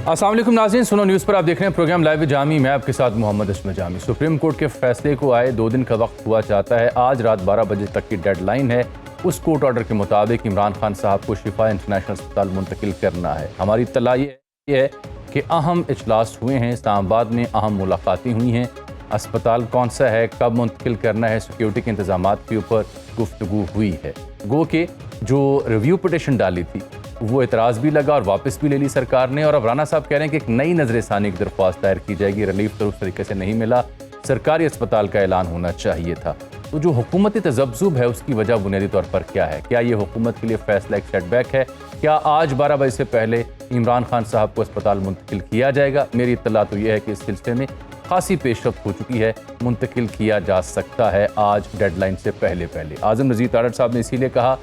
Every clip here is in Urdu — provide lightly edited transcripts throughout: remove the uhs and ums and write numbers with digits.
السلام علیکم ناظرین، سنو نیوز پر آپ دیکھ رہے ہیں پروگرام لائیو جامی. میں آپ کے ساتھ محمد اسمہ جامی. سپریم کورٹ کے فیصلے کو آئے 2 دن کا وقت ہوا چاہتا ہے. آج رات 12 بجے تک کی ڈیڈ لائن ہے. اس کورٹ آرڈر کے مطابق عمران خان صاحب کو شفا انٹرنیشنل اسپتال منتقل کرنا ہے. ہماری اطلاع یہ ہے کہ اہم اجلاس ہوئے ہیں. اسلام آباد میں اہم ملاقاتیں ہوئی ہیں. اسپتال کون سا ہے، کب منتقل کرنا ہے، سیکیورٹی کے انتظامات کے اوپر گفتگو ہوئی ہے. گو کہ جو ریویو پٹیشن ڈالی تھی وہ اعتراض بھی لگا اور واپس بھی لے لی سرکار نے. اور اب رانا صاحب کہہ رہے ہیں کہ ایک نئی نظر ثانی کی درخواست دائر کی جائے گی. ریلیف تو اس طریقے سے نہیں ملا. سرکاری اسپتال کا اعلان ہونا چاہیے تھا. تو جو حکومتی تذبذب ہے اس کی وجہ بنیادی طور پر کیا ہے؟ کیا یہ حکومت کے لیے فیصلہ ایک سیٹ بیک ہے؟ کیا آج 12 بجے سے پہلے عمران خان صاحب کو اسپتال منتقل کیا جائے گا؟ میری اطلاع تو یہ ہے کہ اس سلسلے میں خاصی پیش رفت ہو چکی ہے. منتقل کیا جا سکتا ہے آج ڈیڈ لائن سے پہلے. اعظم نذیر تارڑ صاحب نے اسی لیے کہا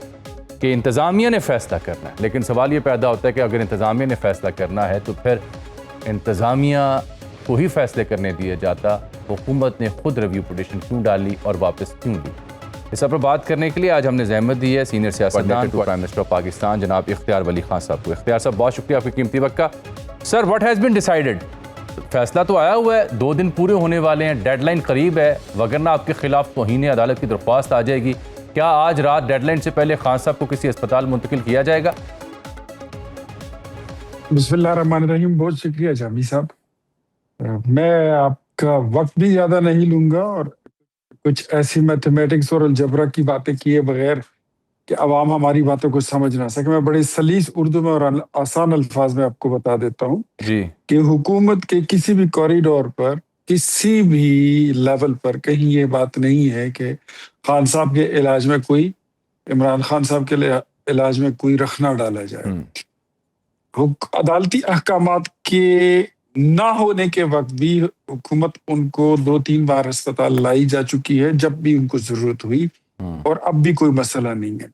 کہ انتظامیہ نے فیصلہ کرنا ہے. لیکن سوال یہ پیدا ہوتا ہے کہ اگر انتظامیہ نے فیصلہ کرنا ہے تو پھر انتظامیہ کو ہی فیصلے کرنے دیا جاتا. حکومت نے خود ریویو پٹیشن کیوں ڈالی اور واپس کیوں لی؟ اس پر بات کرنے کے لیے آج ہم نے زحمت دی ہے سینئر سیاستدان پرائم منسٹر آف پاکستان جناب اختیار ولی خان صاحب کو. اختیار صاحب بہت شکریہ آپ کی قیمتی وقت کا. سر، واٹ ہیز بین ڈیسائیڈڈ؟ فیصلہ تو آیا ہوا ہے، 2 دن پورے ہونے والے ہیں، ڈیڈ لائن قریب ہے، وگرنہ آپ کے خلاف توہین عدالت کی درخواست آ جائے گی. کیا آج رات ڈیڈ لائن سے پہلے خان صاحب کو کسی اسپتال منتقل کیا جائے گا؟ بسم اللہ الرحمن الرحیم. بہت شکریہ جامی صاحب. میں آپ کا وقت بھی زیادہ نہیں لوں گا اور کچھ ایسی میتھمیٹکس اور الجبرا کی باتیں کیے بغیر کہ عوام ہماری باتوں کو سمجھ نہ سکے، میں بڑے سلیس اردو میں اور آسان الفاظ میں آپ کو بتا دیتا ہوں کہ حکومت کے کسی بھی کوریڈور پر، کسی بھی لیول پر کہیں یہ بات نہیں ہے کہ خان صاحب کے علاج میں کوئی، عمران خان صاحب کے علاج میں کوئی رخ نہ ڈالا جائے. عدالتی احکامات کے نہ ہونے کے وقت بھی حکومت ان کو 2-3 بار اسپتال لائی جا چکی ہے جب بھی ان کو ضرورت ہوئی، اور اب بھی کوئی مسئلہ نہیں ہے.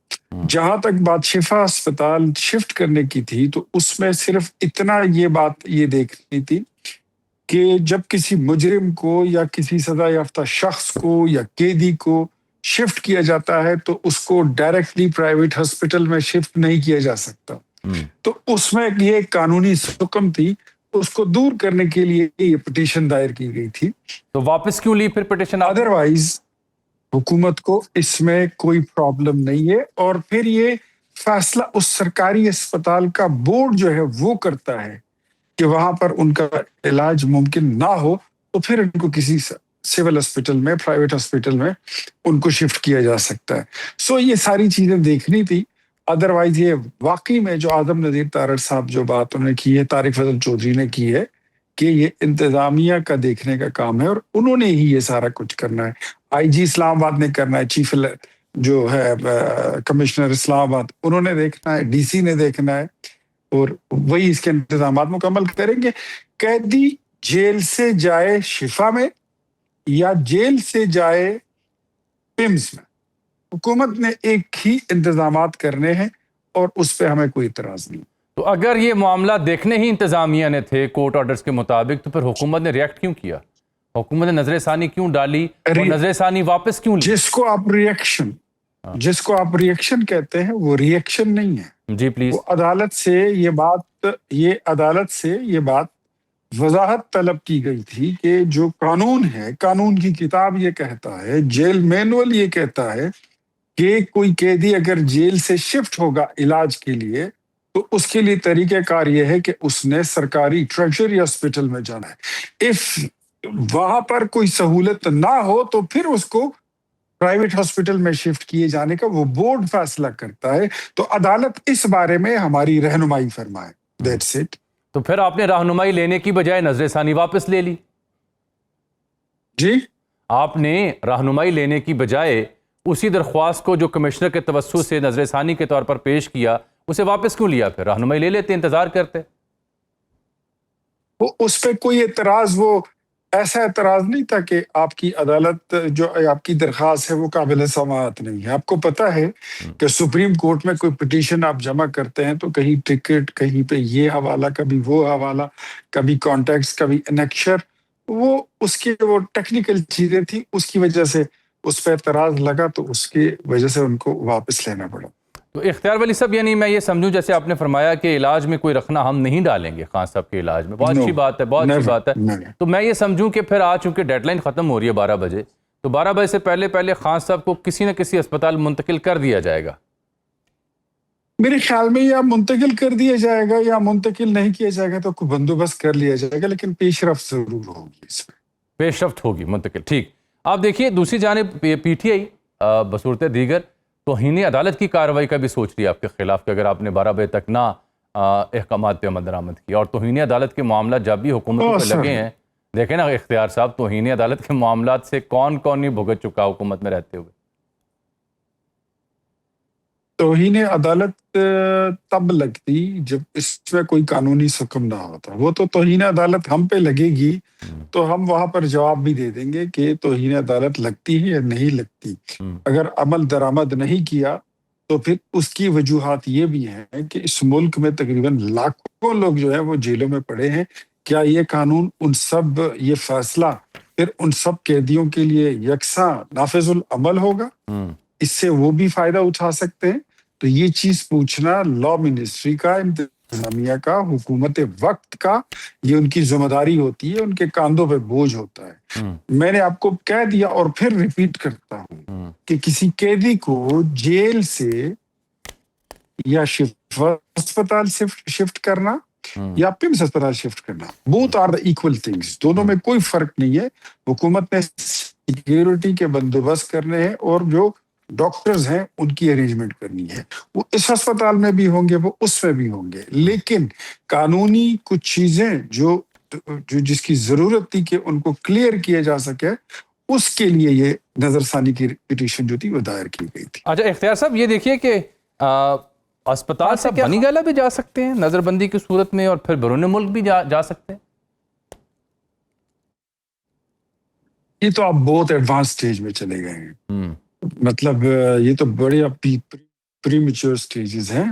جہاں تک بات شفا اسپتال شفٹ کرنے کی تھی تو اس میں صرف اتنا یہ دیکھنی تھی کہ جب کسی مجرم کو یا کسی سزا یافتہ شخص کو یا قیدی کو شفٹ کیا جاتا ہے تو اس کو ڈائریکٹلی پرائیویٹ ہاسپٹل میں شفٹ نہیں کیا جا سکتا. تو اس میں یہ قانونی حکم تھی، اس کو دور کرنے کے لیے یہ پٹیشن دائر کی گئی تھی. تو واپس کیوں لی پھر پٹیشن؟ ادروائز حکومت کو اس میں کوئی پرابلم نہیں ہے. اور پھر یہ فیصلہ اس سرکاری اسپتال کا بورڈ جو ہے وہ کرتا ہے کہ وہاں پر ان کا علاج ممکن نہ ہو تو پھر ان کو کسی سول ہاسپٹل میں، پرائیویٹ ہاسپٹل میں ان کو شفٹ کیا جا سکتا ہے. سو یہ ساری چیزیں دیکھنی تھی. ادروائز یہ واقعی میں جو اعظم نذیر تارڑ صاحب جو بات انہوں نے کی ہے، طارق فضل چودھری نے کی ہے کہ یہ انتظامیہ کا دیکھنے کا کام ہے اور انہوں نے ہی یہ سارا کچھ کرنا ہے. آئی جی اسلام آباد نے کرنا ہے، چیف جو ہے کمشنر اسلام آباد انہوں نے دیکھنا ہے، ڈی سی نے دیکھنا ہے، اور وہی اس کے انتظامات مکمل کریں گے. قیدی جیل سے جائے شفا میں یا جیل سے جائے پمز میں، حکومت نے ایک ہی انتظامات کرنے ہیں اور اس پہ ہمیں کوئی اعتراض نہیں. تو اگر یہ معاملہ دیکھنے ہی انتظامیہ نے تھے کورٹ آرڈرز کے مطابق، تو پھر حکومت نے ریئیکٹ کیوں کیا؟ حکومت نے نظر ثانی کیوں ڈالی اور نظر ثانی واپس کیوں لی؟ جس کو آپ ریئیکشن کہتے ہیں وہ ریئیکشن نہیں ہے. جی پلیز. وہ عدالت سے یہ بات وضاحت طلب کی گئی تھی کہ جو قانون ہے، قانون کی کتاب یہ کہتا ہے، جیل مینول یہ کہتا ہے کہ کوئی قیدی اگر جیل سے شفٹ ہوگا علاج کے لیے تو اس کے لیے طریقہ کار یہ ہے کہ اس نے سرکاری ٹریجری ہاسپٹل میں جانا ہے. وہاں پر کوئی سہولت نہ ہو تو پھر اس کو پرائیویٹ ہاسپٹل میں شفٹ کیے جانے کا وہ بورڈ فیصلہ کرتا ہے. تو عدالت اس بارے میں ہماری رہنمائی فرمائے. That's it. تو پھر آپ نے رہنمائی لینے کی بجائے نظر ثانی واپس لے لی. جی، آپ نے رہنمائی لینے کی بجائے اسی درخواست کو جو کمشنر کے توسط سے نظر ثانی کے طور پر پیش کیا، اسے واپس کیوں لیا؟ پھر رہنمائی لے لیتے، انتظار کرتے. وہ اس پہ کوئی اعتراض، وہ ایسا اعتراض نہیں تھا کہ آپ کی عدالت جو آپ کی درخواست ہے وہ قابل سماعت نہیں ہے. آپ کو پتہ ہے کہ سپریم کورٹ میں کوئی پٹیشن آپ جمع کرتے ہیں تو کہیں ٹکٹ، کہیں پہ یہ حوالہ، کبھی وہ حوالہ، کبھی کانٹیکس، کبھی انیکشر، وہ اس کی وہ ٹیکنیکل چیزیں تھیں، اس کی وجہ سے اس پہ اعتراض لگا تو اس کی وجہ سے ان کو واپس لینا پڑا. تو اختیار ولی صاحب، یعنی میں یہ سمجھوں جیسے آپ نے فرمایا کہ علاج میں کوئی رکھنا ہم نہیں ڈالیں گے خان صاحب کے علاج میں، بہت اچھی بات ہے، بہت اچھی بات ہے. تو میں یہ سمجھوں کہ پھر آج چونکہ ڈیڈ لائن ختم ہو رہی ہے 12 بجے، تو 12 بجے سے پہلے خان صاحب کو کسی نہ کسی اسپتال منتقل کر دیا جائے گا. میرے خیال میں یا منتقل کر دیا جائے گا یا منتقل نہیں کیا جائے گا تو کوئی بندوبست کر لیا جائے گا، لیکن پیش رفت ضرور ہوگی اس میں. پیش رفت ہوگی منتقل. ٹھیک. آپ دیکھیے دوسری جانب پی ٹی آئی بصورت دیگر توہین عدالت کی کارروائی کا بھی سوچ رہی ہے آپ کے خلاف کہ اگر آپ نے 12 بجے تک نہ احکامات پہ عمل درآمد کیا. اور توہین عدالت کے معاملات جب بھی حکومتوں پہ لگے ہیں، دیکھیں نا اختیار صاحب، توہین عدالت کے معاملات سے کون کون نہیں بھگت چکا حکومت میں رہتے ہوئے. توہین عدالت تب لگتی جب اس میں کوئی قانونی حکم نہ ہوتا. وہ تو توہین عدالت ہم پہ لگے گی تو ہم وہاں پر جواب بھی دے دیں گے کہ توہین عدالت لگتی ہے یا نہیں لگتی. اگر عمل درآمد نہیں کیا تو پھر اس کی وجوہات یہ بھی ہیں کہ اس ملک میں تقریباً لاکھوں لوگ جو ہیں وہ جیلوں میں پڑے ہیں. کیا یہ قانون ان سب، یہ فیصلہ پھر ان سب قیدیوں کے لیے یکساں نافذ العمل ہوگا؟ اس سے وہ بھی فائدہ اٹھا سکتے ہیں. تو یہ چیز پوچھنا لا منسٹری کا، انتظامیہ کا، حکومت وقت کا، یہ ان کی ذمہ داری ہوتی ہے، ان کے کاندھوں پہ بوجھ ہوتا ہے. میں نے آپ کو کہہ دیا اور پھر ریپیٹ کرتا ہوں کہ کسی قیدی کو جیل سے یا اسپتال شفٹ کرنا یا پمس اسپتال شفٹ کرنا، both are the equal things, دونوں میں کوئی فرق نہیں ہے. حکومت نے سیکیورٹی کے بندوبست کرنے ہیں اور جو ڈاکٹرز ہیں ان کی ارینجمنٹ کرنی ہے. وہ اس اسپتال میں بھی ہوں گے، وہ اس میں بھی ہوں گے، لیکن قانونی کچھ چیزیں جو جس کی ضرورت تھی کہ ان کو کلیئر کیا جا سکے، اس کے لیے یہ نظر ثانی کی پٹیشن جو تھی وہ دائر کی گئی تھی. اچھا اختیار صاحب، یہ دیکھیے کہ اسپتال سے بنی گالہ بھی جا سکتے ہیں نظر بندی کی صورت میں، اور پھر بیرون ملک بھی جا سکتے ہیں. یہ تو آپ بہت ایڈوانس سٹیج میں چلے گئے ہیں. مطلب یہ تو بڑے پری میچور سٹیجز ہیں.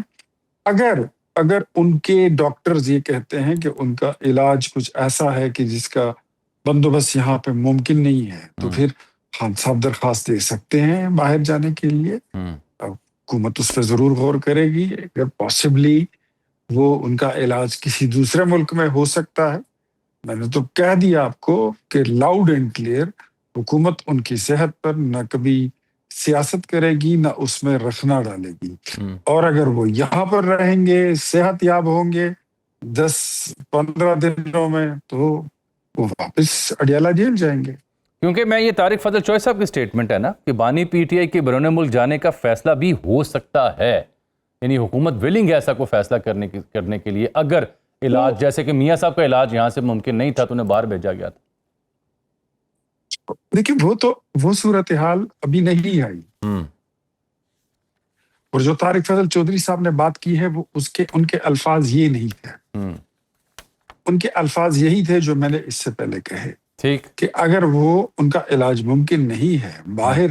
اگر ان کے ڈاکٹرز یہ کہتے ہیں کہ ان کا علاج کچھ ایسا ہے کہ جس کا بندوبست یہاں پہ ممکن نہیں ہے، تو پھر خان صاحب درخواست دے سکتے ہیں باہر جانے کے لیے. حکومت اس پہ ضرور غور کرے گی. اگر پاسبلی وہ ان کا علاج کسی دوسرے ملک میں ہو سکتا ہے. میں نے تو کہہ دیا آپ کو کہ لاؤڈ اینڈ کلیئر حکومت ان کی صحت پر نہ کبھی سیاست کرے گی نہ اس میں رخنا ڈالے گی. اور اگر وہ یہاں پر رہیں گے، صحت یاب ہوں گے 10-15 دنوں میں، تو وہ واپس اڈیالہ جیل جائیں گے. کیونکہ میں یہ طارق فضل چوہے صاحب کی سٹیٹمنٹ ہے نا کہ بانی پی ٹی آئی کے بیرون ملک جانے کا فیصلہ بھی ہو سکتا ہے، یعنی حکومت ولنگ ہے ایسا کوئی فیصلہ کرنے کے لیے اگر علاج، جیسے کہ میاں صاحب کا علاج یہاں سے ممکن نہیں تھا تو انہیں باہر بھیجا گیا تھا. دیکھیں وہ صورتحال ابھی نہیں آئی. اور جو طارق فضل چودھری صاحب نے بات کی ہے وہ ان کے الفاظ یہ نہیں تھے. ان کے الفاظ یہی تھے جو میں نے اس سے پہلے کہے، ٹھیک، کہ اگر وہ ان کا علاج ممکن نہیں ہے، باہر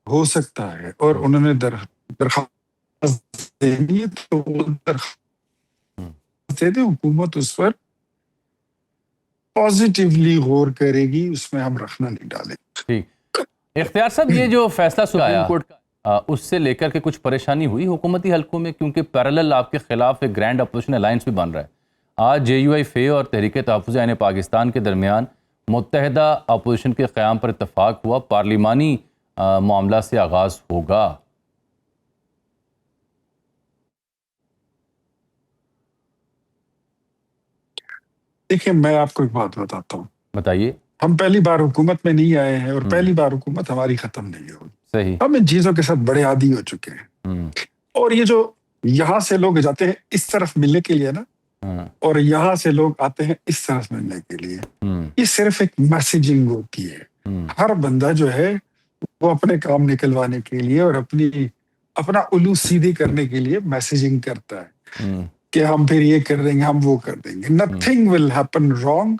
ہو سکتا ہے، اور انہوں نے درخواست دینی ہے تو وہ درخواست دے دیں. حکومت اس پر پازیٹیولی غور کرے گی، اس میں ہم رکھنا نہیں ڈالیں. ٹھیک. اختیار صاحب، یہ جو فیصلہ سپریم کورٹ کا اس سے لے کر کے کچھ پریشانی ہوئی حکومتی حلقوں میں؟ کیونکہ پیرالل آپ کے خلاف ایک گرینڈ اپوزیشن الائنس بھی بن رہا ہے. آج جے یو آئی فے اور تحریک تحفظ عین پاکستان کے درمیان متحدہ اپوزیشن کے قیام پر اتفاق ہوا، پارلیمانی معاملہ سے آغاز ہوگا. دیکھیں میں آپ کو ایک بات بتاتا ہوں. بتائیے. ہم پہلی بار حکومت میں نہیں آئے ہیں اور پہلی بار حکومت ہماری ختم نہیں ہوگی. صحیح. ہم ان چیزوں کے ساتھ بڑے عادی ہو چکے ہیں. اور یہ جو یہاں سے لوگ جاتے ہیں اس طرف ملنے کے لیے نا، اور یہاں سے لوگ آتے ہیں اس طرف ملنے کے لیے، یہ صرف ایک میسیجنگ ہوتی ہے. ہر بندہ جو ہے وہ اپنے کام نکلوانے کے لیے اور اپنا الو سیدھی کرنے کے لیے میسیجنگ کرتا ہے کہ ہم پھر یہ کر دیں گے، ہم وہ کر دیں گے. Nothing will happen wrong.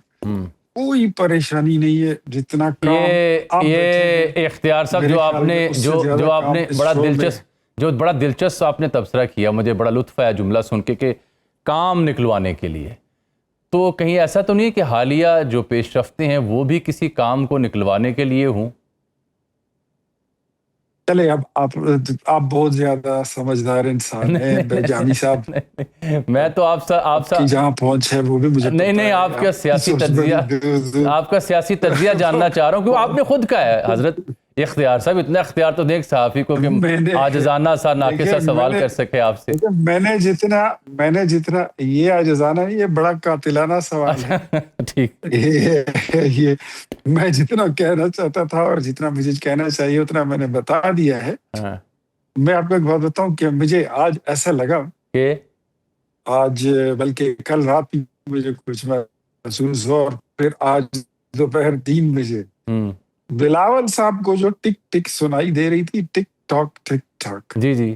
کوئی پریشانی نہیں ہے. جتنا کام یہ اختیار صاحب جو آپ نے بڑا دلچسپ آپ نے تبصرہ کیا، مجھے بڑا لطف آیا جملہ سن کے کہ کام نکلوانے کے لیے. تو کہیں ایسا تو نہیں ہے کہ حالیہ جو پیش رفتے ہیں وہ بھی کسی کام کو نکلوانے کے لیے ہوں؟ چلے اب آپ بہت زیادہ سمجھدار انسان ہیں جامی صاحب، میں تو آپ کی جہاں پہنچ ہے وہ بھی مجھے پتا ہے. نہیں آپ کا سیاسی تجزیہ، آپ کا سیاسی تجزیہ جاننا چاہ رہا ہوں، کیونکہ آپ نے خود کہا ہے حضرت اختیار صاحب، اتنا اختیار تو دیکھ صحافی کو کہ عاجزانہ سا ناقصہ سوال کر سکے آپ سے. میں نے جتنا یہ عاجزانہ نہیں، یہ بڑا قاتلانہ سوال ہے. ٹھیک، یہ میں جتنا کہنا چاہتا تھا اور جتنا مجھے کہنا چاہیے اتنا میں نے بتا دیا ہے. میں آپ کو ایک بات بتاؤں کہ مجھے آج ایسا لگا کہ آج، بلکہ کل رات مجھے کچھ محسوس ہوا، اور پھر آج دوپہر 3 بجے بلاول صاحب کو جو ٹک ٹک سنائی دے رہی تھی، ٹک ٹاک، جی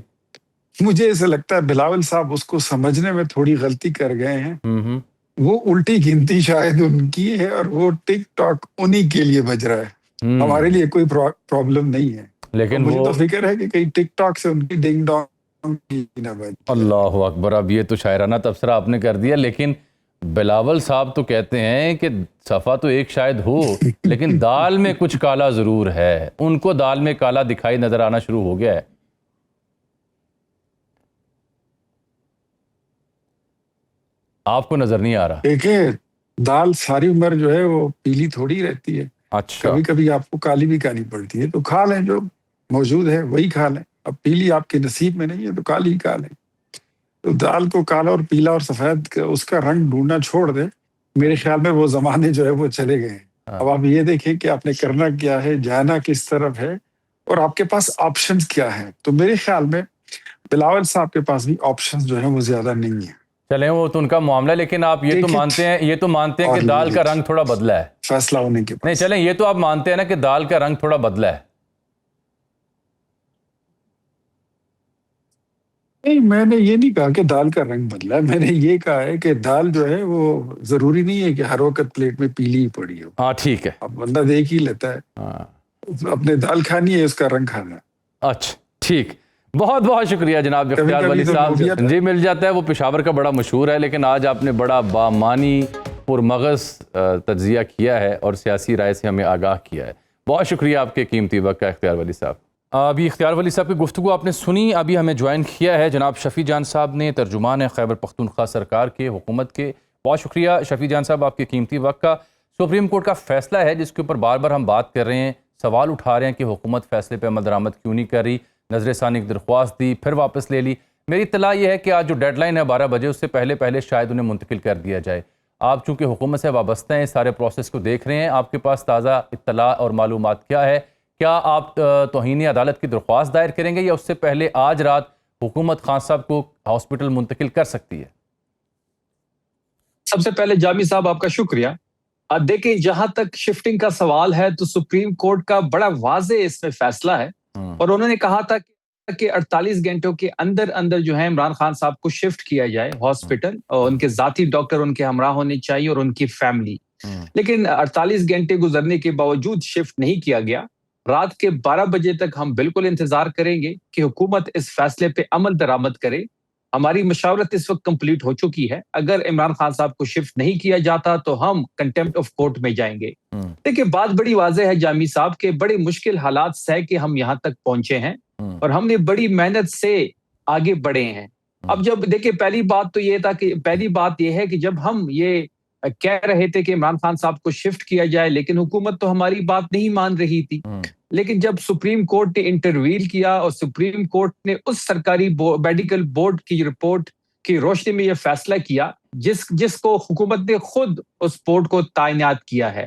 مجھے ایسا لگتا ہے بلاول صاحب اس کو سمجھنے میں تھوڑی غلطی کر گئے ہیں. وہ الٹی گنتی شاید ان کی ہے، اور وہ ٹک ٹاک انہی کے لیے بج رہا ہے، ہمارے لیے کوئی پرابلم نہیں ہے. لیکن مجھے تو فکر ہے کہ کہیں ٹک ٹاک سے ان کی ڈنگ ڈانگ کی نہ بج. اللہ اکبر، اب یہ تو شاعرانہ تبصرہ آپ نے کر دیا. لیکن بلاول صاحب تو کہتے ہیں کہ صفا تو ایک شاید ہو، لیکن دال میں کچھ کالا ضرور ہے. ان کو دال میں کالا دکھائی نظر آنا شروع ہو گیا ہے. آپ کو نظر نہیں آ رہا؟ دیکھیں، دال ساری عمر جو ہے وہ پیلی تھوڑی رہتی ہے. اچھا، کبھی کبھی آپ کو کالی بھی کھانی پڑتی ہے، تو کھا لیں، جو موجود ہے وہی کھا لیں. اب پیلی آپ کے نصیب میں نہیں ہے تو کالی ہی کھا لیں. تو دال کو کالا اور پیلا اور سفید اس کا رنگ ڈھونڈنا چھوڑ دیں. میرے خیال میں وہ زمانے جو ہے وہ چلے گئے ہیں. اب آپ یہ دیکھیں کہ آپ نے کرنا کیا ہے، جانا کس طرف ہے، اور آپ کے پاس آپشنز کیا ہیں. تو میرے خیال میں بلاول صاحب کے پاس بھی آپشنز جو ہیں وہ زیادہ نہیں ہیں. چلیں وہ تو ان کا معاملہ، لیکن آپ یہ تو مانتے ہیں کہ دال کا رنگ تھوڑا بدلا ہے فیصلہ ہونے کے بعد. نہیں، چلیں یہ تو آپ مانتے ہیں نا کہ دال کا رنگ تھوڑا بدلا ہے. نہیں، میں نے یہ نہیں کہا کہ دال کا رنگ بدلا ہے. میں نے یہ کہا ہے کہ دال جو ہے وہ ضروری نہیں ہے کہ ہر وقت پلیٹ میں پیلی ہی پڑی ہو. ہاں ٹھیک ہے، اب بندہ دیکھ ہی لیتا ہے، اپنے دال کھانی ہے، اس کا رنگ کھانا ہے. اچھا ٹھیک، بہت بہت شکریہ جناب اختیار ولی صاحب. جی مل جاتا ہے، وہ پشاور کا بڑا مشہور ہے، لیکن آج آپ نے بڑا بامانی پرمغز تجزیہ کیا ہے اور سیاسی رائے سے ہمیں آگاہ کیا ہے. بہت شکریہ آپ کے قیمتی وقت کا اختیار ولی صاحب. ابھی اختیار ولی صاحب کی گفتگو آپ نے سنی. ابھی ہمیں جوائن کیا ہے جناب شفیع جان صاحب نے، ترجمان ہے خیبر پختونخوا سرکار کے، حکومت کے. بہت شکریہ شفیع جان صاحب آپ کے قیمتی وقت کا. سپریم کورٹ کا فیصلہ ہے جس کے اوپر بار بار ہم بات کر رہے ہیں، سوال اٹھا رہے ہیں کہ حکومت فیصلے پہ عمل درآمد کیوں نہیں کر رہی. نظر ثانی کی درخواست دی، پھر واپس لے لی. میری اطلاع یہ ہے کہ آج جو ڈیڈ لائن ہے 12 بجے، اس سے پہلے شاید انہیں منتقل کر دیا جائے. آپ چونکہ حکومت سے وابستہ ہیں، سارے پروسیس کو دیکھ رہے ہیں، آپ کے پاس تازہ اطلاع اور معلومات کیا ہے؟ کیا آپ توہین عدالت کی درخواست دائر کریں گے، یا اس سے پہلے آج رات حکومت خان صاحب کو ہاسپٹل منتقل کر سکتی ہے؟ سب سے پہلے جامی صاحب آپ کا شکریہ. دیکھیں، جہاں تک شفٹنگ کا سوال ہے تو سپریم کورٹ کا بڑا واضح اس میں فیصلہ ہے، اور انہوں نے کہا تھا کہ 48 گھنٹوں کے اندر جو ہے عمران خان صاحب کو شفٹ کیا جائے ہاسپٹل، اور ان کے ذاتی ڈاکٹر ان کے ہمراہ ہونے چاہیے اور ان کی فیملی. لیکن 48 گھنٹے گزرنے کے باوجود شفٹ نہیں کیا گیا. رات کے 12 بجے تک ہم بالکل انتظار کریں گے کہ حکومت اس فیصلے پہ عمل درآمد کرے. ہماری مشاورت اس وقت کمپلیٹ ہو چکی ہے. اگر عمران خان صاحب کو شفٹ نہیں کیا جاتا تو ہم کنٹمپٹ آف کورٹ میں جائیں گے. دیکھیں، بات بڑی واضح ہے جامی صاحب کے بڑے مشکل حالات سے کہ ہم یہاں تک پہنچے ہیں، اور ہم نے بڑی محنت سے آگے بڑھے ہیں. اب جب دیکھیں، پہلی بات یہ ہے کہ جب ہم یہ کہہ رہے تھے کہ عمران خان صاحب کو شفٹ کیا جائے، لیکن حکومت تو ہماری بات نہیں مان رہی تھی. لیکن جب سپریم کورٹ نے انٹرویل کیا اور سپریم کورٹ نے اس سرکاری میڈیکل بورڈ کی رپورٹ کی روشنی میں یہ فیصلہ کیا جس کو حکومت نے خود اس بورڈ کو تعینات کیا ہے،